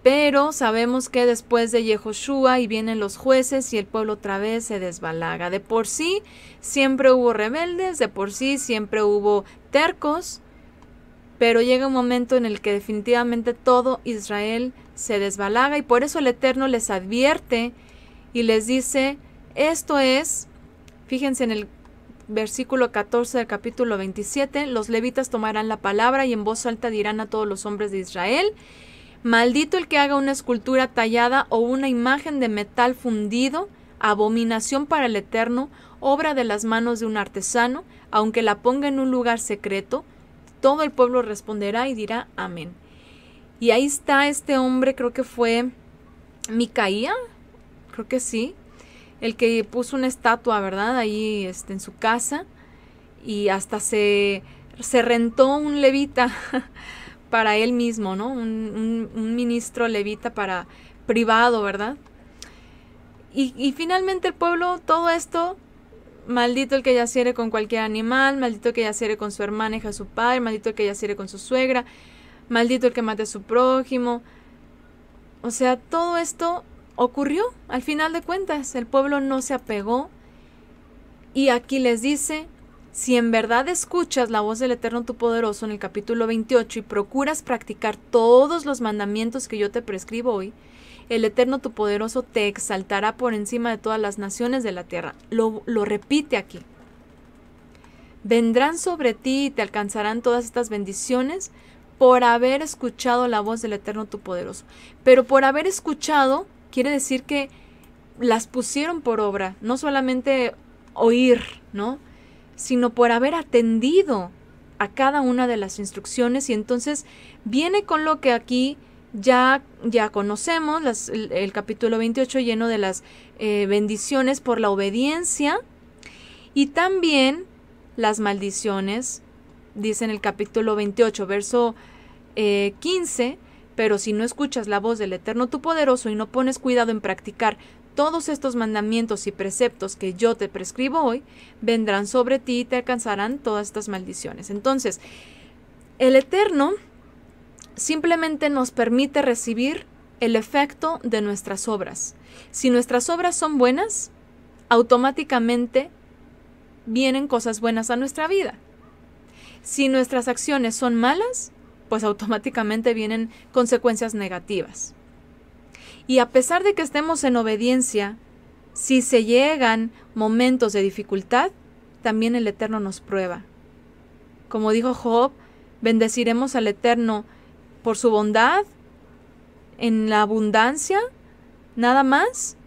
pero sabemos que después de Yehoshua y vienen los jueces y el pueblo otra vez se desbalaga. De por sí siempre hubo rebeldes, de por sí siempre hubo tercos, pero llega un momento en el que definitivamente todo Israel se desbalaga y por eso el Eterno les advierte y les dice: esto es, fíjense en el versículo 14 del capítulo 27, los levitas tomarán la palabra y en voz alta dirán a todos los hombres de Israel: maldito el que haga una escultura tallada o una imagen de metal fundido, abominación para el Eterno, obra de las manos de un artesano, aunque la ponga en un lugar secreto. Todo el pueblo responderá y dirá amén. Y ahí está este hombre, creo que fue Micaía, creo que sí, el que puso una estatua, ¿verdad? Ahí en su casa y hasta se rentó un levita para él mismo, ¿no? Un ministro levita para privado, ¿verdad? Y finalmente el pueblo, todo esto: maldito el que yaciere con cualquier animal, maldito el que yaciere con su hermana, hija de su padre, maldito el que yaciere con su suegra, maldito el que mate a su prójimo. O sea, todo esto ocurrió al final de cuentas. El pueblo no se apegó. Y aquí les dice: si en verdad escuchas la voz del Eterno tu poderoso en el capítulo 28 y procuras practicar todos los mandamientos que yo te prescribo hoy, el Eterno tu poderoso te exaltará por encima de todas las naciones de la tierra. Lo repite aquí. Vendrán sobre ti y te alcanzarán todas estas bendiciones por haber escuchado la voz del Eterno tu poderoso. Pero por haber escuchado quiere decir que las pusieron por obra, no solamente oír, ¿no? Sino por haber atendido a cada una de las instrucciones. Y entonces viene con lo que aquí ya conocemos, el capítulo 28 lleno de las bendiciones por la obediencia y también las maldiciones. Dice en el capítulo 28, verso 15, pero si no escuchas la voz del Eterno tu poderoso y no pones cuidado en practicar todos estos mandamientos y preceptos que yo te prescribo hoy, vendrán sobre ti y te alcanzarán todas estas maldiciones. Entonces, el Eterno simplemente nos permite recibir el efecto de nuestras obras. Si nuestras obras son buenas, automáticamente vienen cosas buenas a nuestra vida. Si nuestras acciones son malas, pues automáticamente vienen consecuencias negativas. Y a pesar de que estemos en obediencia, si se llegan momentos de dificultad, también el Eterno nos prueba. Como dijo Job, bendeciremos al Eterno por su bondad, en la abundancia, nada más.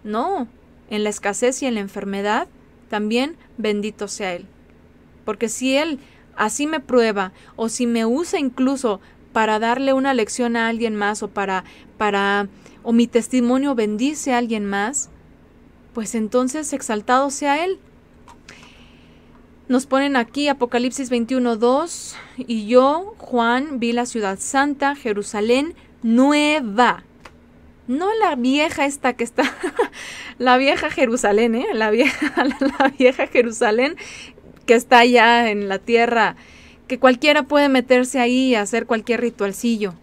No, en la escasez y en la enfermedad, también bendito sea Él. Porque si Él así me prueba, o si me usa incluso para darle una lección a alguien más, o mi testimonio bendice a alguien más, pues entonces exaltado sea Él. Nos ponen aquí Apocalipsis 21:2, y yo, Juan, vi la ciudad santa, Jerusalén, nueva. No la vieja esta que está, la vieja Jerusalén, la vieja Jerusalén que está allá en la tierra, que cualquiera puede meterse ahí y hacer cualquier ritualcillo.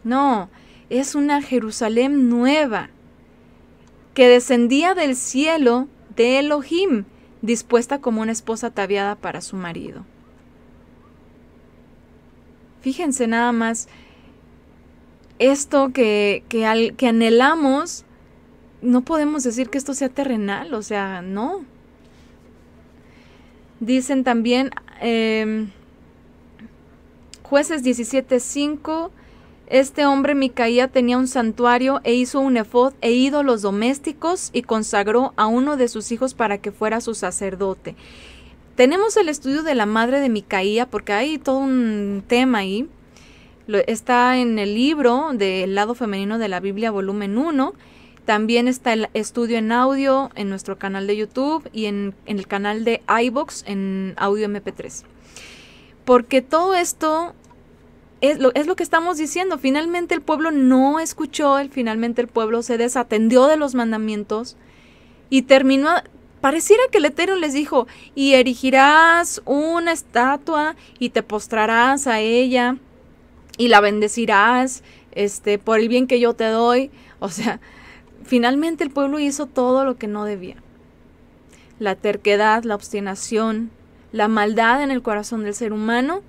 No, es una Jerusalén nueva, que descendía del cielo de Elohim, dispuesta como una esposa ataviada para su marido. Fíjense nada más, esto que anhelamos, no podemos decir que esto sea terrenal, o sea, no. Dicen también, Jueces 17:5, este hombre Micaía tenía un santuario e hizo un efod e ídolos domésticos y consagró a uno de sus hijos para que fuera su sacerdote. Tenemos el estudio de la madre de Micaía porque hay todo un tema ahí. Está en el libro del lado femenino de la Biblia, volumen 1. También está el estudio en audio en nuestro canal de YouTube y en el canal de iVoox en audio MP3. Porque todo esto es lo que estamos diciendo. Finalmente el pueblo no escuchó, finalmente el pueblo se desatendió de los mandamientos y terminó. Pareciera que el Eterno les dijo, y erigirás una estatua y te postrarás a ella y la bendecirás por el bien que yo te doy. O sea, finalmente el pueblo hizo todo lo que no debía. La terquedad, la obstinación, la maldad en el corazón del ser humano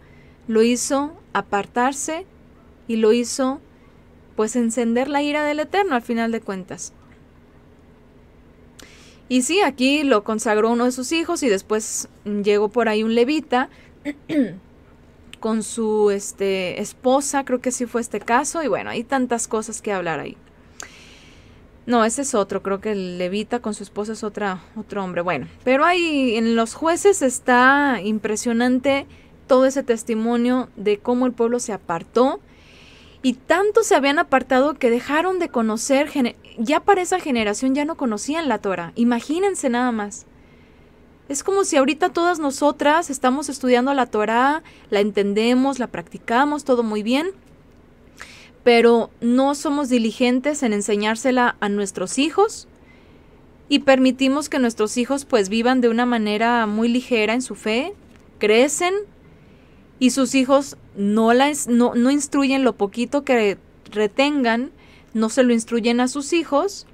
lo hizo apartarse y lo hizo pues encender la ira del Eterno al final de cuentas. Y sí, aquí lo consagró uno de sus hijos y después llegó por ahí un levita con su esposa, creo que sí fue este caso, y bueno, hay tantas cosas que hablar ahí. No, ese es otro, creo que el levita con su esposa es otro hombre. Bueno, pero ahí en los Jueces está impresionante todo ese testimonio de cómo el pueblo se apartó y tanto se habían apartado que dejaron de conocer, ya para esa generación ya no conocían la Torah. Imagínense nada más. Es como si ahorita todas nosotras estamos estudiando la Torah, la entendemos, la practicamos, todo muy bien, pero no somos diligentes en enseñársela a nuestros hijos y permitimos que nuestros hijos pues vivan de una manera muy ligera en su fe, crecen y sus hijos no instruyen lo poquito que retengan, no se lo instruyen a sus hijos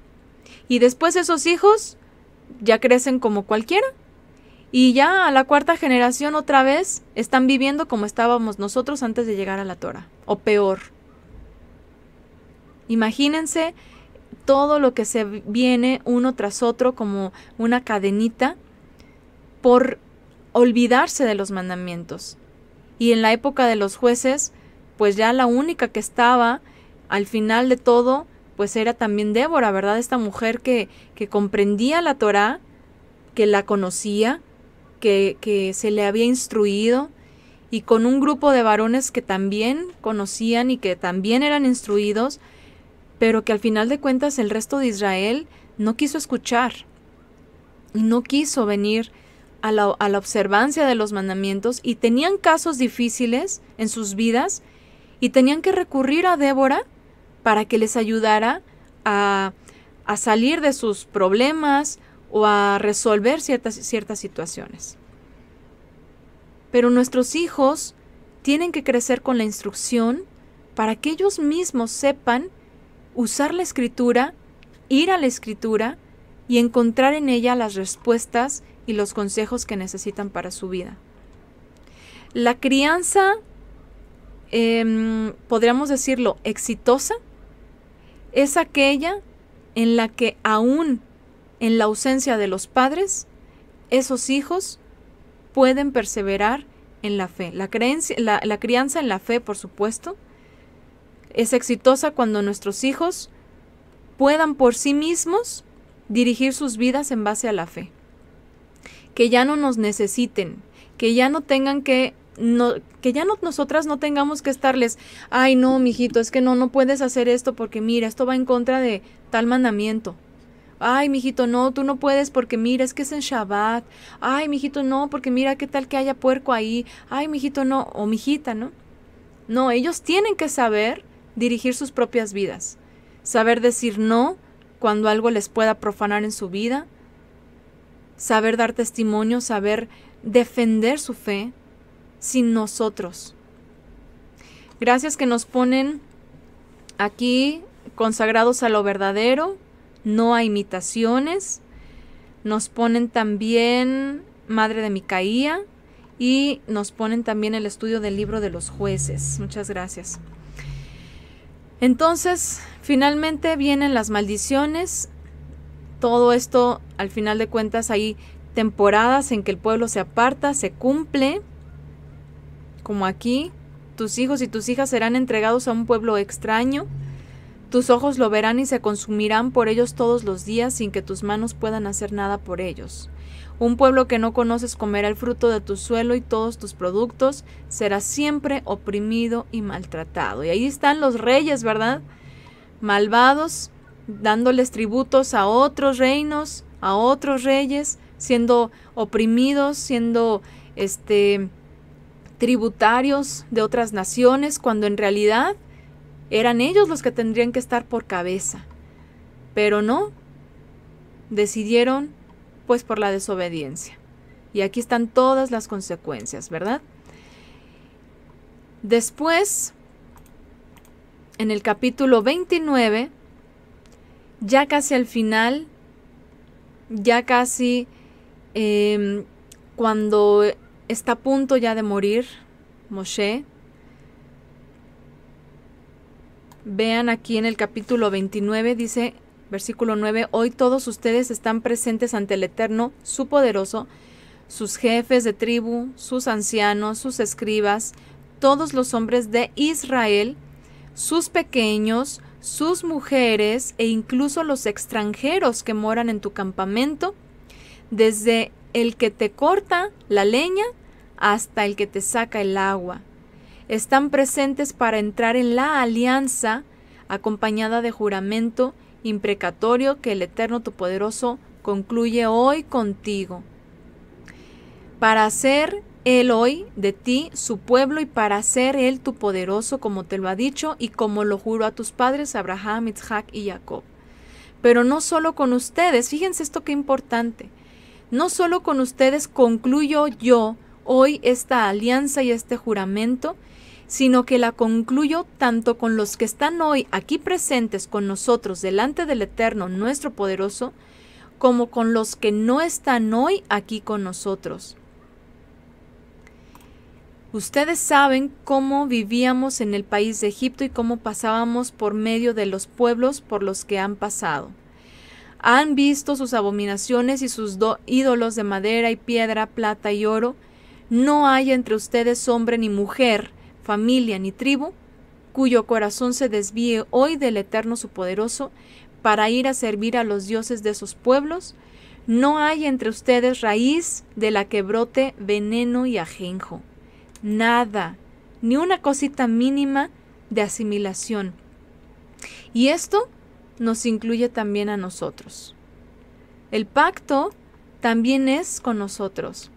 y después esos hijos ya crecen como cualquiera y ya a la cuarta generación otra vez están viviendo como estábamos nosotros antes de llegar a la Torah, o peor. Imagínense todo lo que se viene uno tras otro como una cadenita por olvidarse de los mandamientos. Y en la época de los jueces, pues ya la única que estaba al final de todo, pues era también Débora, ¿verdad? Esta mujer que comprendía la Torá, que la conocía, que se le había instruido, y con un grupo de varones que también conocían y que también eran instruidos, pero que al final de cuentas el resto de Israel no quiso escuchar y no quiso venir a la observancia de los mandamientos y tenían casos difíciles en sus vidas y tenían que recurrir a Débora para que les ayudara a salir de sus problemas o a resolver ciertas situaciones. Pero nuestros hijos tienen que crecer con la instrucción para que ellos mismos sepan usar la Escritura, ir a la Escritura y encontrar en ella las respuestas y los consejos que necesitan para su vida. La crianza, podríamos decirlo, exitosa, es aquella en la que aún en la ausencia de los padres, esos hijos pueden perseverar en la fe. La crianza en la fe, por supuesto, es exitosa cuando nuestros hijos puedan por sí mismos dirigir sus vidas en base a la fe. Que ya no nos necesiten, que ya no tengan que nosotras no tengamos que estarles, ay no, mijito, es que no puedes hacer esto porque mira, esto va en contra de tal mandamiento. Ay, mijito, no, tú no puedes porque mira, es que es en Shabbat. Ay, mijito, no, porque mira qué tal que haya puerco ahí. Ay, mijito, no, o mijita, ¿no? No, ellos tienen que saber dirigir sus propias vidas. Saber decir no cuando algo les pueda profanar en su vida. Saber dar testimonio, saber defender su fe sin nosotros. Gracias que nos ponen aquí consagrados a lo verdadero, no a imitaciones. Nos ponen también Madre de Micaía y nos ponen también el estudio del libro de los jueces. Muchas gracias. Entonces, finalmente vienen las maldiciones. Todo esto, al final de cuentas, hay temporadas en que el pueblo se aparta, se cumple, como aquí. Tus hijos y tus hijas serán entregados a un pueblo extraño. Tus ojos lo verán y se consumirán por ellos todos los días sin que tus manos puedan hacer nada por ellos. Un pueblo que no conoces comerá el fruto de tu suelo y todos tus productos, será siempre oprimido y maltratado. Y ahí están los reyes, ¿verdad? Malvados, dándoles tributos a otros reinos, a otros reyes, siendo oprimidos, siendo tributarios de otras naciones, cuando en realidad eran ellos los que tendrían que estar por cabeza. Pero no, decidieron pues por la desobediencia. Y aquí están todas las consecuencias, ¿verdad? Después, en el capítulo 29, ya casi al final, ya casi cuando está a punto ya de morir Moshe, vean aquí en el capítulo 29, dice, versículo 9, hoy todos ustedes están presentes ante el Eterno, su poderoso, sus jefes de tribu, sus ancianos, sus escribas, todos los hombres de Israel, sus pequeños, sus mujeres e incluso los extranjeros que moran en tu campamento, desde el que te corta la leña hasta el que te saca el agua. Están presentes para entrar en la alianza acompañada de juramento imprecatorio que el Eterno tu poderoso concluye hoy contigo, para hacer Él hoy de ti su pueblo y para ser Él tu poderoso, como te lo ha dicho y como lo juró a tus padres Abraham, Isaac y Jacob. Pero no solo con ustedes, fíjense esto qué importante, no solo con ustedes concluyo yo hoy esta alianza y este juramento, sino que la concluyo tanto con los que están hoy aquí presentes con nosotros delante del Eterno, nuestro poderoso, como con los que no están hoy aquí con nosotros. Ustedes saben cómo vivíamos en el país de Egipto y cómo pasábamos por medio de los pueblos por los que han pasado. Han visto sus abominaciones y sus ídolos de madera y piedra, plata y oro. No hay entre ustedes hombre ni mujer, familia ni tribu, cuyo corazón se desvíe hoy del Eterno su poderoso para ir a servir a los dioses de esos pueblos. No hay entre ustedes raíz de la que brote veneno y ajenjo. Nada, ni una cosita mínima de asimilación. Y esto nos incluye también a nosotros. El pacto también es con nosotros.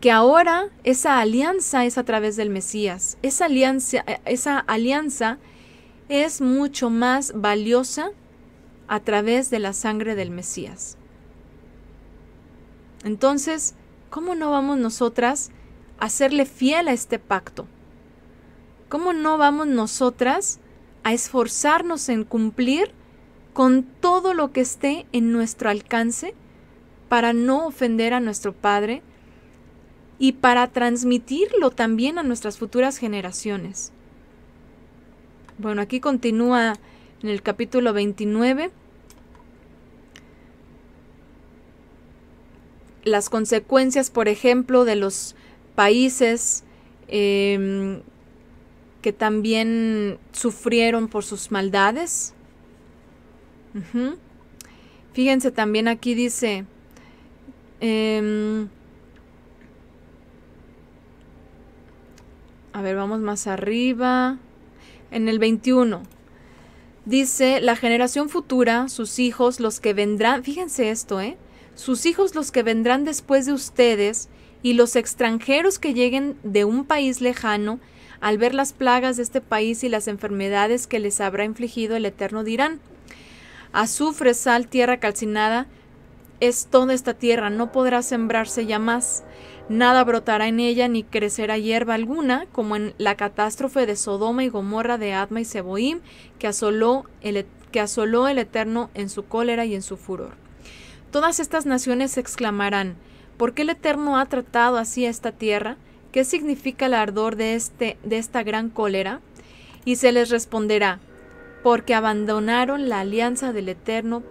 Que ahora esa alianza es a través del Mesías. Esa alianza es mucho más valiosa a través de la sangre del Mesías. Entonces, ¿cómo no vamos nosotras a serle fiel a este pacto? ¿Cómo no vamos nosotras a esforzarnos en cumplir con todo lo que esté en nuestro alcance para no ofender a nuestro Padre y para transmitirlo también a nuestras futuras generaciones? Bueno, aquí continúa en el capítulo 29 las consecuencias, por ejemplo, de los países que también sufrieron por sus maldades. Fíjense también aquí dice, a ver, vamos más arriba, en el 21. Dice, la generación futura, sus hijos, los que vendrán, fíjense esto, sus hijos los que vendrán después de ustedes y los extranjeros que lleguen de un país lejano, al ver las plagas de este país y las enfermedades que les habrá infligido el Eterno, dirán, azufre, sal, tierra calcinada, es toda esta tierra, no podrá sembrarse ya más. Nada brotará en ella ni crecerá hierba alguna, como en la catástrofe de Sodoma y Gomorra, de Adma y Seboim, que asoló el Eterno en su cólera y en su furor. Todas estas naciones exclamarán, ¿por qué el Eterno ha tratado así a esta tierra? ¿Qué significa el ardor de esta gran cólera? Y se les responderá, porque abandonaron la alianza del Eterno,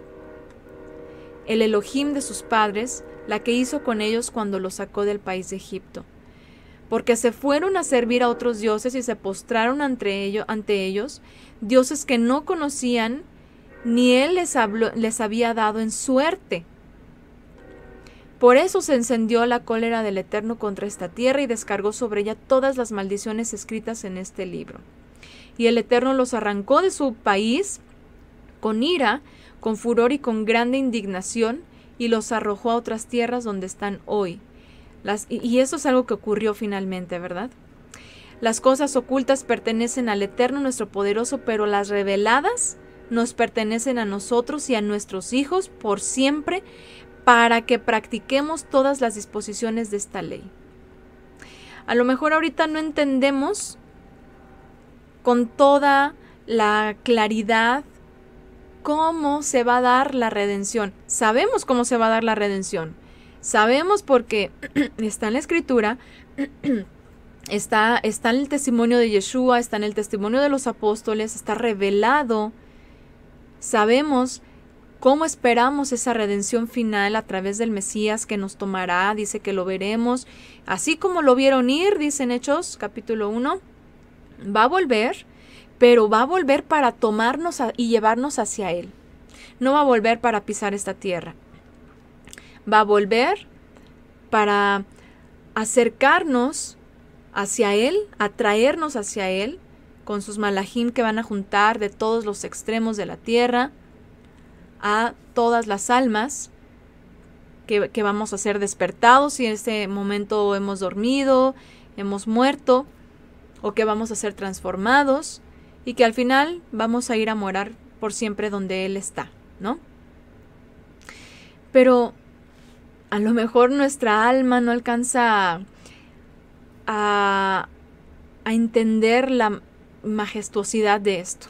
el Elohim de sus padres, la que hizo con ellos cuando los sacó del país de Egipto. Porque se fueron a servir a otros dioses y se postraron ante ellos, dioses que no conocían, ni él les había dado en suerte. Por eso se encendió la cólera del Eterno contra esta tierra y descargó sobre ella todas las maldiciones escritas en este libro. Y el Eterno los arrancó de su país con ira, con furor y con grande indignación, y los arrojó a otras tierras donde están hoy. Y eso es algo que ocurrió finalmente, ¿verdad? Las cosas ocultas pertenecen al Eterno nuestro poderoso, pero las reveladas nos pertenecen a nosotros y a nuestros hijos por siempre, para que practiquemos todas las disposiciones de esta ley. A lo mejor ahorita no entendemos con toda la claridad cómo se va a dar la redención. Sabemos cómo se va a dar la redención. Sabemos porque está en la Escritura, está en el testimonio de Yeshua, está en el testimonio de los apóstoles, está revelado. Sabemos cómo esperamos esa redención final a través del Mesías que nos tomará, dice que lo veremos, así como lo vieron ir, dice en Hechos capítulo 1, va a volver, pero va a volver para tomarnos y llevarnos hacia Él. No va a volver para pisar esta tierra. Va a volver para acercarnos hacia Él, atraernos hacia Él, con sus malajim que van a juntar de todos los extremos de la tierra, a todas las almas que vamos a ser despertados si en este momento hemos dormido, hemos muerto, o que vamos a ser transformados, y que al final vamos a ir a morar por siempre donde Él está, ¿no? Pero a lo mejor nuestra alma no alcanza a entender la majestuosidad de esto.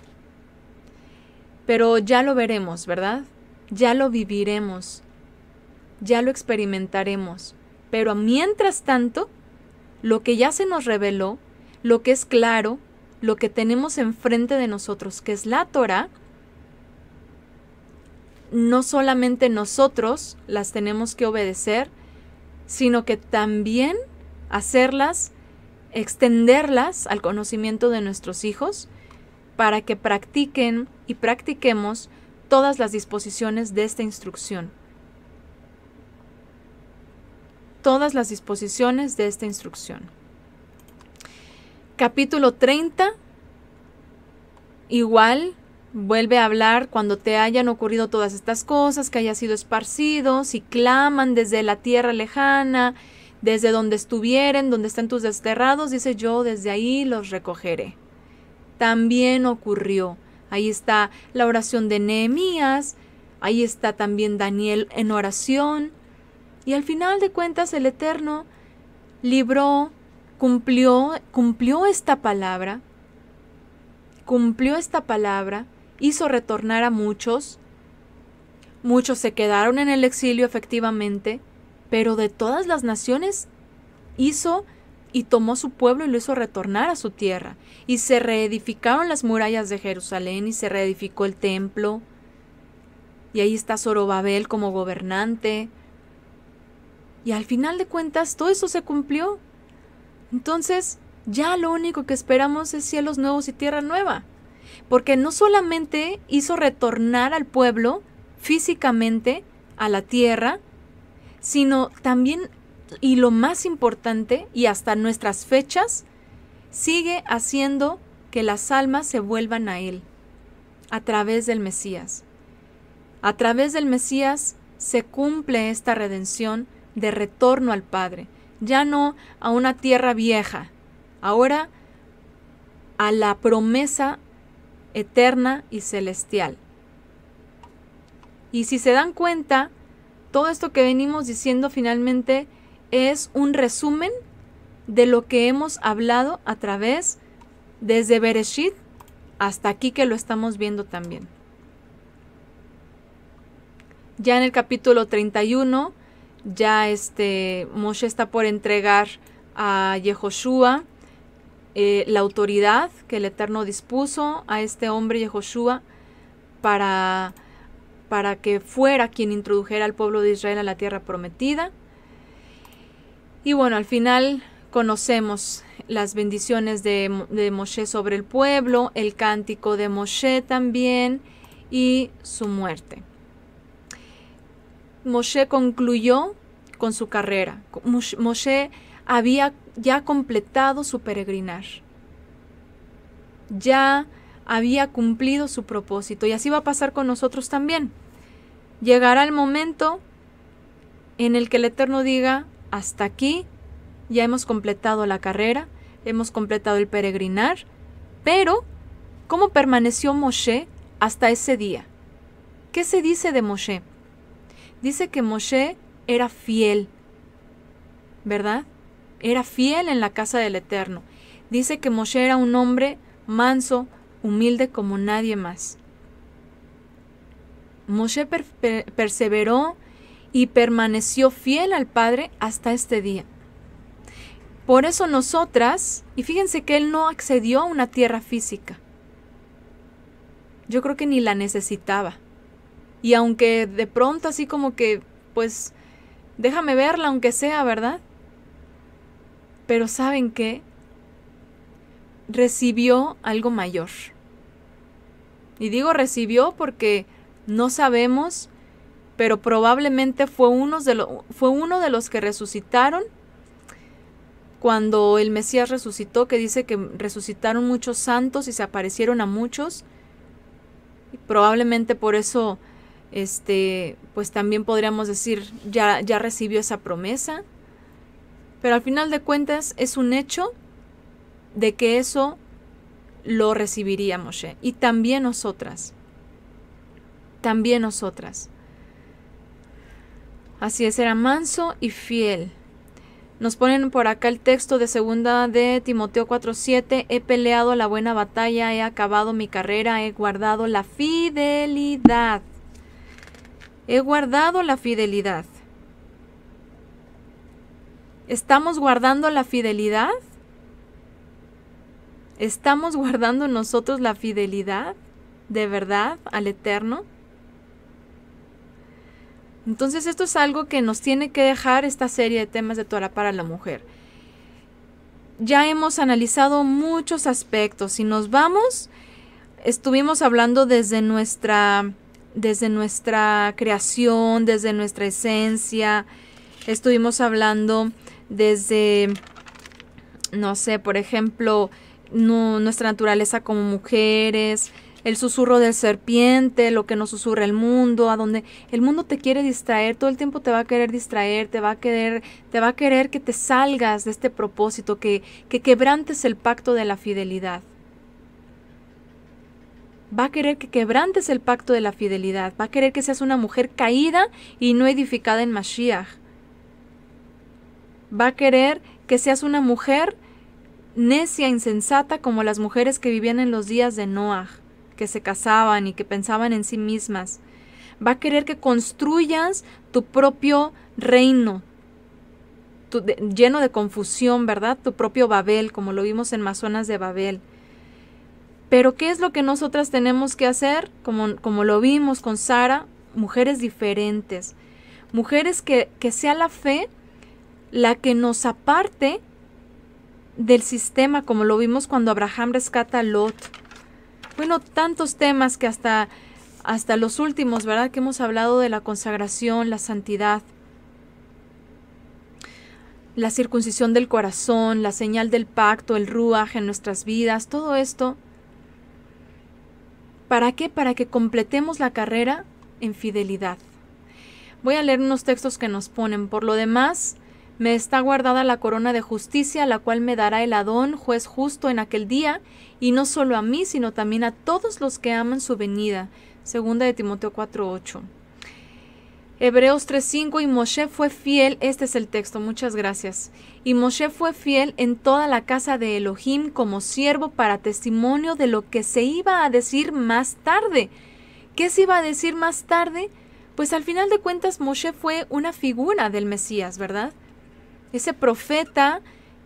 Pero ya lo veremos, ¿verdad? Ya lo viviremos, ya lo experimentaremos. Pero mientras tanto, lo que ya se nos reveló, lo que es claro, lo que tenemos enfrente de nosotros, que es la Torá, no solamente nosotros las tenemos que obedecer, sino que también hacerlas, extenderlas al conocimiento de nuestros hijos, para que practiquen y practiquemos todas las disposiciones de esta instrucción. Todas las disposiciones de esta instrucción. Capítulo 30, igual, vuelve a hablar cuando te hayan ocurrido todas estas cosas, que hayas sido esparcido, si claman desde la tierra lejana, desde donde estuvieren, donde estén tus desterrados, dice yo, desde ahí los recogeré. También ocurrió. Ahí está la oración de Nehemías, ahí está también Daniel en oración, y al final de cuentas el Eterno libró, cumplió esta palabra, hizo retornar a muchos se quedaron en el exilio efectivamente, pero de todas las naciones hizo y tomó su pueblo y lo hizo retornar a su tierra. Y se reedificaron las murallas de Jerusalén y se reedificó el templo. Y ahí está Zorobabel como gobernante. Y al final de cuentas todo eso se cumplió. Entonces ya lo único que esperamos es cielos nuevos y tierra nueva. Porque no solamente hizo retornar al pueblo físicamente a la tierra, sino también, y lo más importante, y hasta nuestras fechas, sigue haciendo que las almas se vuelvan a Él. a través del Mesías. A través del Mesías se cumple esta redención de retorno al Padre, ya no a una tierra vieja, ahora a la promesa eterna y celestial. Y si se dan cuenta, todo esto que venimos diciendo finalmente es un resumen de lo que hemos hablado a través desde Bereshit hasta aquí que lo estamos viendo también. Ya en el capítulo 31, ya Moshe está por entregar a Yehoshua la autoridad que el Eterno dispuso a este hombre Yehoshua para que fuera quien introdujera al pueblo de Israel a la tierra prometida. Y bueno, al final conocemos las bendiciones de Moshe sobre el pueblo, el cántico de Moshe también y su muerte. Moshe concluyó con su carrera. Moshe había ya completado su peregrinar. Ya había cumplido su propósito y así va a pasar con nosotros también. Llegará el momento en el que el Eterno diga, hasta aquí, ya hemos completado la carrera, hemos completado el peregrinar, pero ¿cómo permaneció Moshe hasta ese día? ¿Qué se dice de Moshe? Dice que Moshe era fiel, ¿verdad? Era fiel en la casa del Eterno. Dice que Moshe era un hombre manso, humilde como nadie más. Moshe perseveró y permaneció fiel al Padre hasta este día. Por eso nosotras, y fíjense que él no accedió a una tierra física. Yo creo que ni la necesitaba. Y aunque de pronto así como que, pues, déjame verla aunque sea, ¿verdad? Pero ¿saben qué? Recibió algo mayor. Y digo recibió porque no sabemos, pero probablemente fue uno de los que resucitaron cuando el Mesías resucitó, que dice que resucitaron muchos santos y se aparecieron a muchos. Y probablemente por eso pues también podríamos decir, ya recibió esa promesa. Pero al final de cuentas es un hecho de que eso lo recibiría Moshe. Y también nosotras. También nosotras. Así es, era manso y fiel. Nos ponen por acá el texto de 2 de Timoteo 4:7. He peleado la buena batalla, he acabado mi carrera, he guardado la fidelidad. He guardado la fidelidad. ¿Estamos guardando la fidelidad? ¿Estamos guardando nosotros la fidelidad de verdad al Eterno? Entonces esto es algo que nos tiene que dejar esta serie de temas de Torah para la mujer. Ya hemos analizado muchos aspectos. Si nos vamos, estuvimos hablando desde nuestra creación, desde nuestra esencia. Estuvimos hablando desde, no sé, por ejemplo, nuestra naturaleza como mujeres, el susurro del serpiente, lo que nos susurra el mundo, a donde el mundo te quiere distraer, todo el tiempo te va a querer distraer, te va a querer que te salgas de este propósito, que quebrantes el pacto de la fidelidad. Va a querer que quebrantes el pacto de la fidelidad, va a querer que seas una mujer caída y no edificada en Mashiach. Va a querer que seas una mujer necia, insensata, como las mujeres que vivían en los días de Noah, que se casaban y que pensaban en sí mismas. Va a querer que construyas tu propio reino, lleno de confusión, ¿verdad? Tu propio Babel, como lo vimos en Masonas de Babel. Pero ¿qué es lo que nosotras tenemos que hacer? Como lo vimos con Sara, mujeres diferentes. Mujeres que sea la fe la que nos aparte del sistema, como lo vimos cuando Abraham rescata a Lot. Bueno, tantos temas que hasta los últimos, ¿verdad? Que hemos hablado de la consagración, la santidad, la circuncisión del corazón, la señal del pacto, el ruaj en nuestras vidas, todo esto. ¿Para qué? Para que completemos la carrera en fidelidad. Voy a leer unos textos que nos ponen. Por lo demás, me está guardada la corona de justicia, la cual me dará el Adón, juez justo en aquel día, y no solo a mí, sino también a todos los que aman su venida. Segunda de Timoteo 4:8. Hebreos 3:5, y Moshe fue fiel, este es el texto, muchas gracias. Y Moshe fue fiel en toda la casa de Elohim como siervo para testimonio de lo que se iba a decir más tarde. ¿Qué se iba a decir más tarde? Pues al final de cuentas Moshe fue una figura del Mesías, ¿verdad? Ese profeta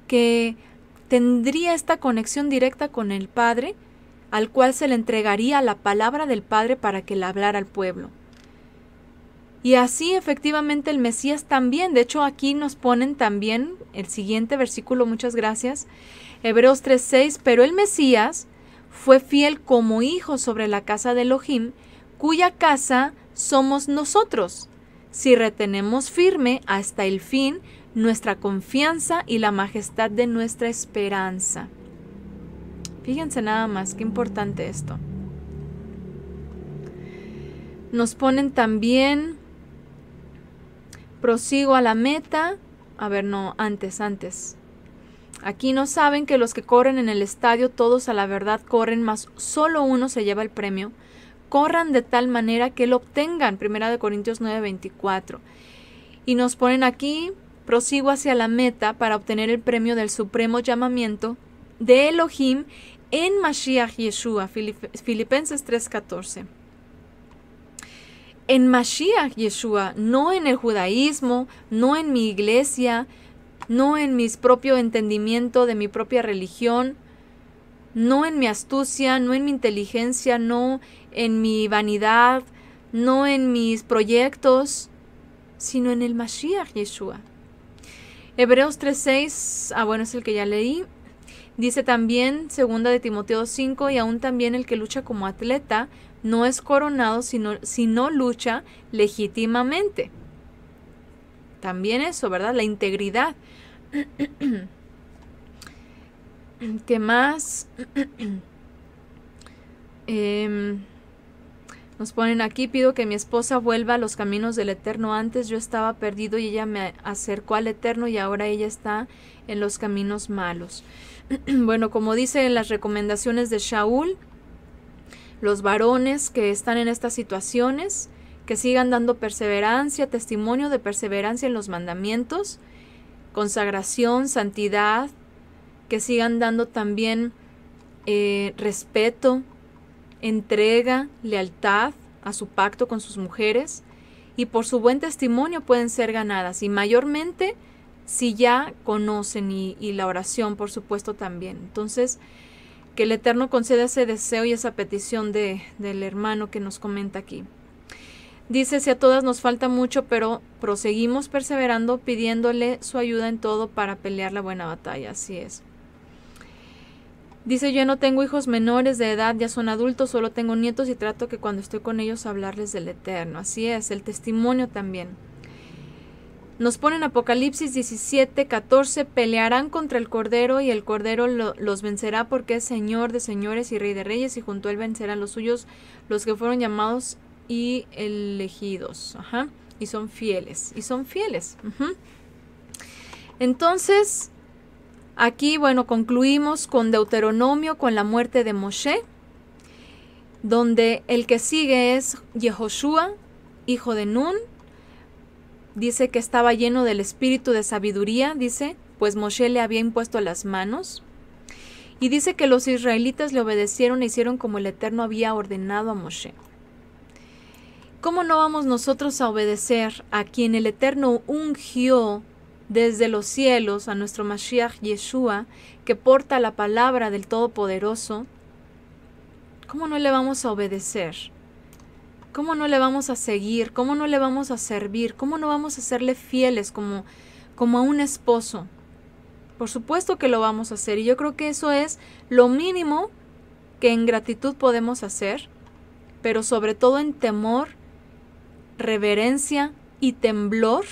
que tendría esta conexión directa con el Padre, al cual se le entregaría la palabra del Padre para que la hablara al pueblo. Y así efectivamente el Mesías también. De hecho, aquí nos ponen también el siguiente versículo, muchas gracias. Hebreos 3:6, pero el Mesías fue fiel como hijo sobre la casa de Elohim, cuya casa somos nosotros, si retenemos firme hasta el fin nuestra confianza y la majestad de nuestra esperanza. Fíjense nada más, qué importante esto. Nos ponen también... Prosigo a la meta. A ver, no, antes. Aquí no saben que los que corren en el estadio, todos a la verdad corren, mas solo uno se lleva el premio. Corran de tal manera que lo obtengan. 1 Corintios 9:24. Y nos ponen aquí, prosigo hacia la meta para obtener el premio del supremo llamamiento de Elohim en Mashiach Yeshua. Filipenses 3:14. En Mashiach Yeshua, no en el judaísmo, no en mi iglesia, no en mi propio entendimiento de mi propia religión, no en mi astucia, no en mi inteligencia, no en mi vanidad, no en mis proyectos, sino en el Mashiach Yeshua. Hebreos 3:6, bueno, es el que ya leí. Dice también, 2 de Timoteo 5, y aún también el que lucha como atleta no es coronado sino lucha legítimamente. También eso, ¿verdad? La integridad. ¿Qué más? Nos ponen aquí, pido que mi esposa vuelva a los caminos del Eterno. Antes yo estaba perdido y ella me acercó al Eterno y ahora ella está en los caminos malos. Bueno, como dice en las recomendaciones de Shaul, los varones que están en estas situaciones, que sigan dando perseverancia, testimonio de perseverancia en los mandamientos, consagración, santidad, que sigan dando también respeto, entrega, lealtad a su pacto con sus mujeres, y por su buen testimonio pueden ser ganadas, y mayormente si ya conocen y la oración, por supuesto, también. Entonces, que el Eterno conceda ese deseo y esa petición del hermano que nos comenta aquí. Dice, si a todas nos falta mucho, pero proseguimos perseverando, pidiéndole su ayuda en todo para pelear la buena batalla. Así es. Dice, yo no tengo hijos menores de edad, ya son adultos, solo tengo nietos y trato que cuando estoy con ellos hablarles del Eterno. Así es, el testimonio también. Nos ponen Apocalipsis 17:14, pelearán contra el Cordero y el Cordero los vencerá porque es Señor de señores y Rey de reyes, y junto a él vencerán los suyos, los que fueron llamados y elegidos. Y son fieles. Entonces, aquí, bueno, concluimos con Deuteronomio, con la muerte de Moshe, donde el que sigue es Yehoshua, hijo de Nun. Dice que estaba lleno del espíritu de sabiduría, dice, pues Moshe le había impuesto las manos. Y dice que los israelitas le obedecieron e hicieron como el Eterno había ordenado a Moshe. ¿Cómo no vamos nosotros a obedecer a quien el Eterno ungió desde los cielos, a nuestro Mashiach Yeshua, que porta la palabra del Todopoderoso? ¿Cómo no le vamos a obedecer? ¿Cómo no le vamos a seguir? ¿Cómo no le vamos a servir? ¿Cómo no vamos a serle fieles como a un esposo? Por supuesto que lo vamos a hacer, y yo creo que eso es lo mínimo que en gratitud podemos hacer, pero sobre todo en temor, reverencia y temblor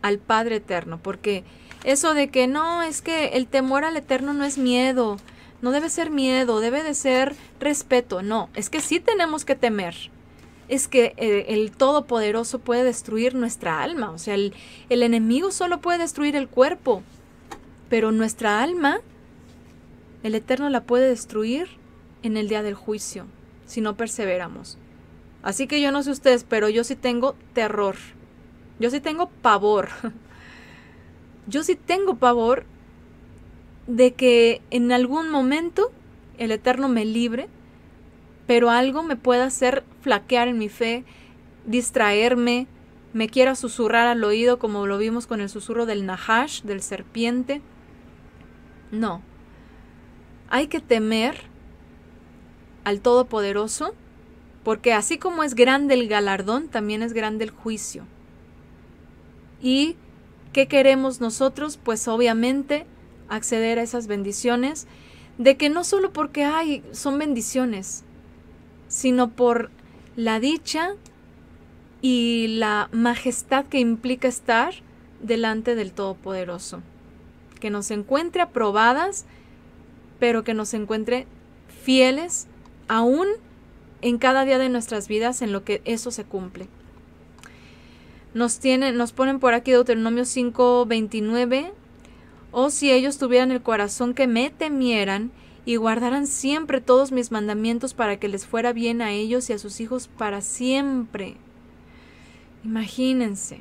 al Padre Eterno, porque eso de que no, es que el temor al Eterno no es miedo, No debe ser miedo, debe de ser respeto. No, es que sí tenemos que temer. Es que el Todopoderoso puede destruir nuestra alma. O sea, el enemigo solo puede destruir el cuerpo, pero nuestra alma, el Eterno la puede destruir en el día del juicio, si no perseveramos. Así que yo no sé ustedes, pero yo sí tengo terror. Yo sí tengo pavor. Yo sí tengo pavor de que en algún momento el Eterno me libre, pero algo me pueda hacer flaquear en mi fe, distraerme, me quiera susurrar al oído como lo vimos con el susurro del Nahash, del serpiente. No. Hay que temer al Todopoderoso, porque así como es grande el galardón, también es grande el juicio. ¿Y qué queremos nosotros? Pues obviamente acceder a esas bendiciones, de que no solo porque son bendiciones, sino por la dicha y la majestad que implica estar delante del Todopoderoso. Que nos encuentre aprobadas, pero que nos encuentre fieles aún en cada día de nuestras vidas, en lo que eso se cumple. Nos ponen por aquí Deuteronomio 5:29. Oh, si ellos tuvieran el corazón que me temieran y guardaran siempre todos mis mandamientos para que les fuera bien a ellos y a sus hijos para siempre. Imagínense.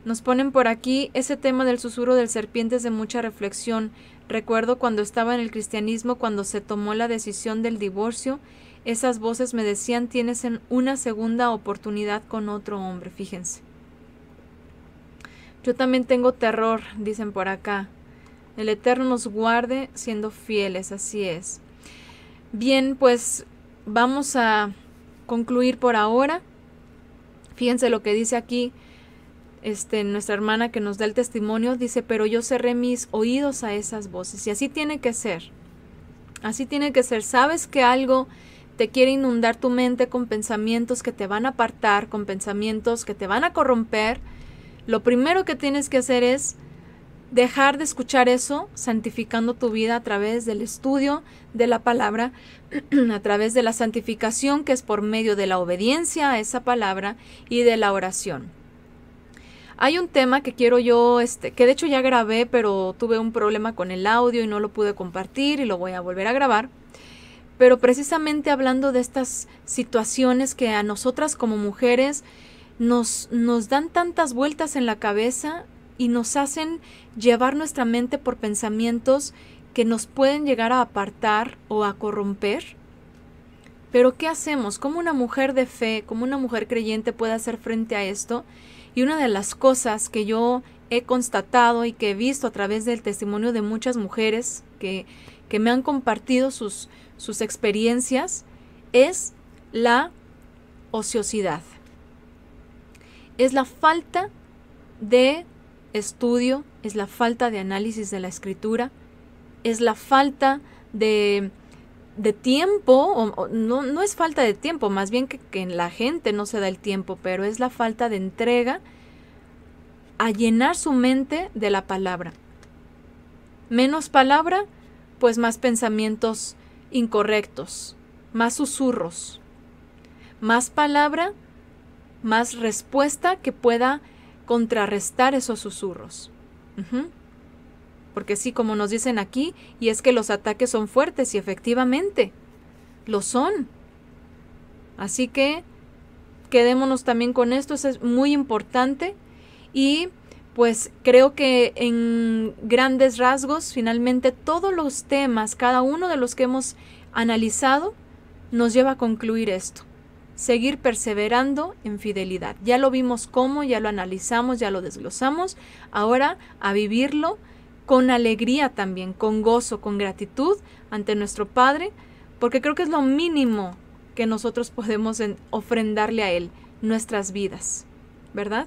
Nos ponen por aquí ese tema del susurro del serpiente es de mucha reflexión. Recuerdo cuando estaba en el cristianismo, cuando se tomó la decisión del divorcio, esas voces me decían, tienes una segunda oportunidad con otro hombre, fíjense. Yo también tengo terror, dicen por acá. El Eterno nos guarde siendo fieles, así es. Bien, pues vamos a concluir por ahora. Fíjense lo que dice aquí nuestra hermana que nos da el testimonio. Dice, pero yo cerré mis oídos a esas voces. Y así tiene que ser. Así tiene que ser. Sabes que algo te quiere inundar tu mente con pensamientos que te van a apartar, con pensamientos que te van a corromper. Lo primero que tienes que hacer es dejar de escuchar eso, santificando tu vida a través del estudio de la palabra, a través de la santificación que es por medio de la obediencia a esa palabra y de la oración. Hay un tema que quiero yo, que de hecho ya grabé, pero tuve un problema con el audio y no lo pude compartir y lo voy a volver a grabar. Pero precisamente hablando de estas situaciones que a nosotras como mujeres nos dan tantas vueltas en la cabeza y nos hacen llevar nuestra mente por pensamientos que nos pueden llegar a apartar o a corromper. Pero ¿qué hacemos? ¿Cómo una mujer de fe, como una mujer creyente puede hacer frente a esto? Y una de las cosas que yo he constatado y que he visto a través del testimonio de muchas mujeres que me han compartido sus experiencias es la ociosidad. Es la falta de estudio, es la falta de análisis de la escritura, es la falta de tiempo, no es falta de tiempo, más bien que la gente no se da el tiempo, pero es la falta de entrega a llenar su mente de la palabra. Menos palabra, pues más pensamientos incorrectos, más susurros, más palabra, más respuesta que pueda contrarrestar esos susurros. Porque sí, como nos dicen aquí, y es que los ataques son fuertes y efectivamente lo son. Así que quedémonos también con esto, eso es muy importante y pues creo que en grandes rasgos, finalmente todos los temas, cada uno de los que hemos analizado, nos lleva a concluir esto. Seguir perseverando en fidelidad. Ya lo vimos cómo, ya lo analizamos, ya lo desglosamos. Ahora a vivirlo con alegría también, con gozo, con gratitud ante nuestro Padre, porque creo que es lo mínimo que nosotros podemos ofrendarle a Él, nuestras vidas, ¿verdad?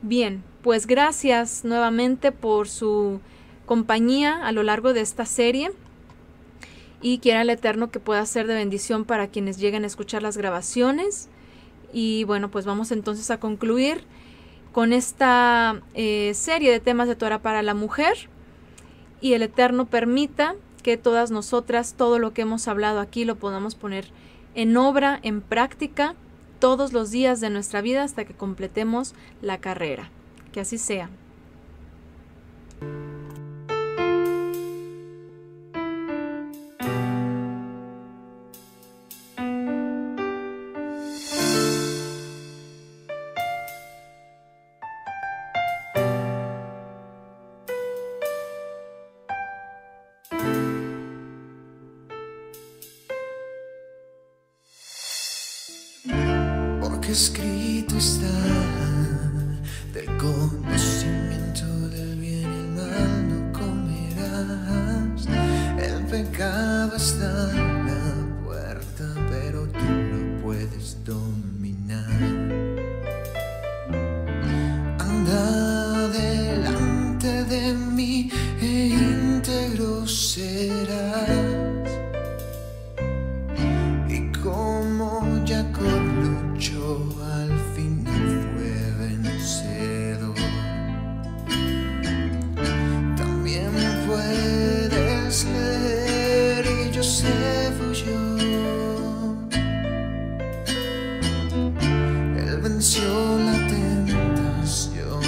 Bien, pues gracias nuevamente por su compañía a lo largo de esta serie. Y quiera el Eterno que pueda ser de bendición para quienes lleguen a escuchar las grabaciones. Y bueno, pues vamos entonces a concluir con esta serie de temas de Torah para la mujer. y el Eterno permita que todas nosotras, todo lo que hemos hablado aquí, lo podamos poner en obra, en práctica, todos los días de nuestra vida hasta que completemos la carrera. Que así sea. Porque escrito está, del conocimiento del bien y el mal no comerás. El pecado está en la puerta, pero tú lo puedes dominar. Anda delante de mí e íntegro serás. Y como Jacob luchó, al final fue vencedor. También puedes leer y José huyó. Él venció la tentación,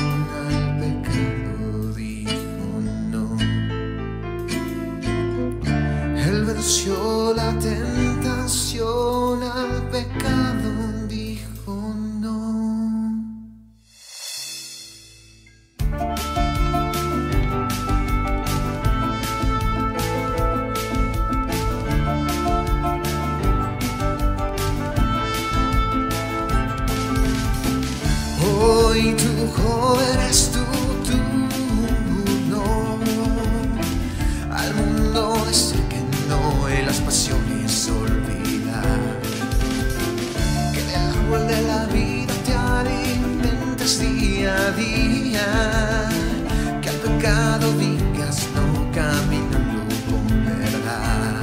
al pecado dijo no. Él venció la tentación, al pecado dijo no. Hoy tu joven es tu turno. Al mundo decir que no y las pasiones olvidar. Que del árbol de la vida te alimentes día a día. Que al pecado digas no, caminando con verdad.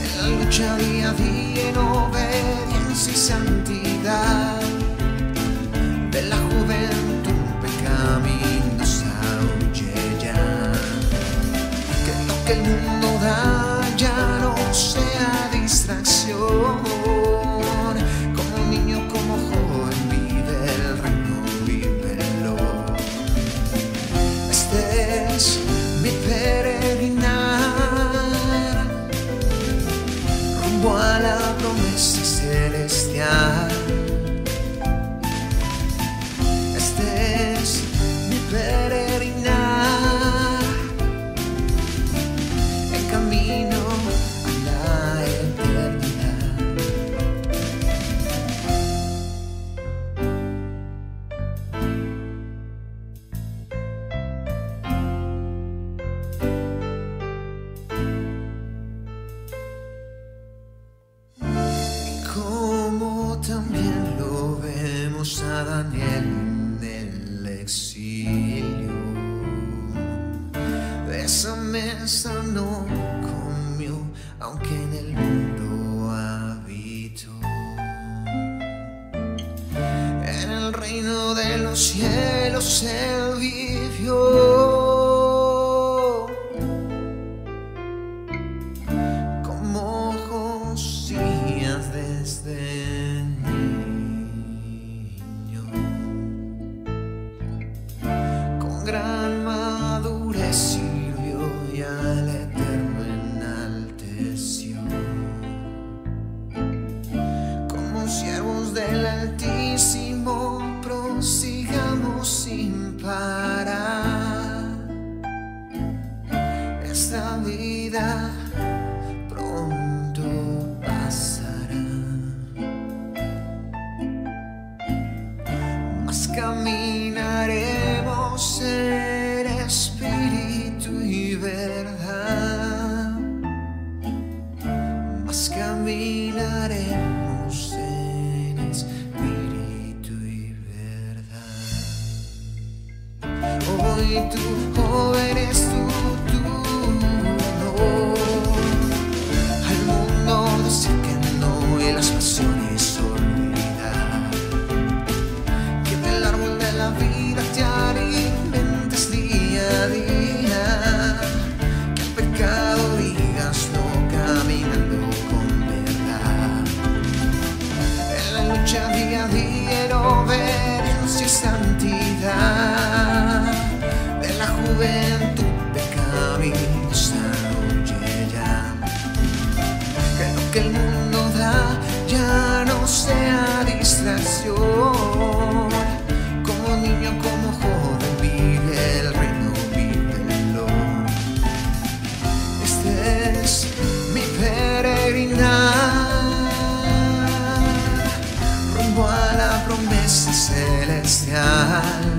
En la lucha día a día en obediencia y santidad. De la juventud pecaminos aúlle ya. Que lo que el mundo da ya no sea distracción. Como niño, como joven, vive el reino, vívelo. Este es mi peregrinar rumbo a la promesa celestial. Este es mi peregrinar, el camino a la eternidad. Y como también lo vemos a Daniel en el exilio, de esa mesa no comió, aunque en el mundo habitó. En el reino de los cielos él vivió. Como Josías desde niño, con gran madurez sirvió y al Eterno enalteció. Como siervos del Altísimo prosigamos sin parar. Esta vida pronto pasará, mas caminaremos en espíritu y verdad. Mas caminaremos en espíritu y verdad. Hoy tu joven es tu turno. Al mundo decir que no y las pasiones olvidar. Que del árbol de la vida te alimentes día a día. día a día en obediencia y santidad, de la juventud de caminos arrolle ya, que lo que el mundo da ya no sea distracción, como niño, como joven vive el reino, vívelo. Este es mi peregrinar rumbo a la promesa celestial.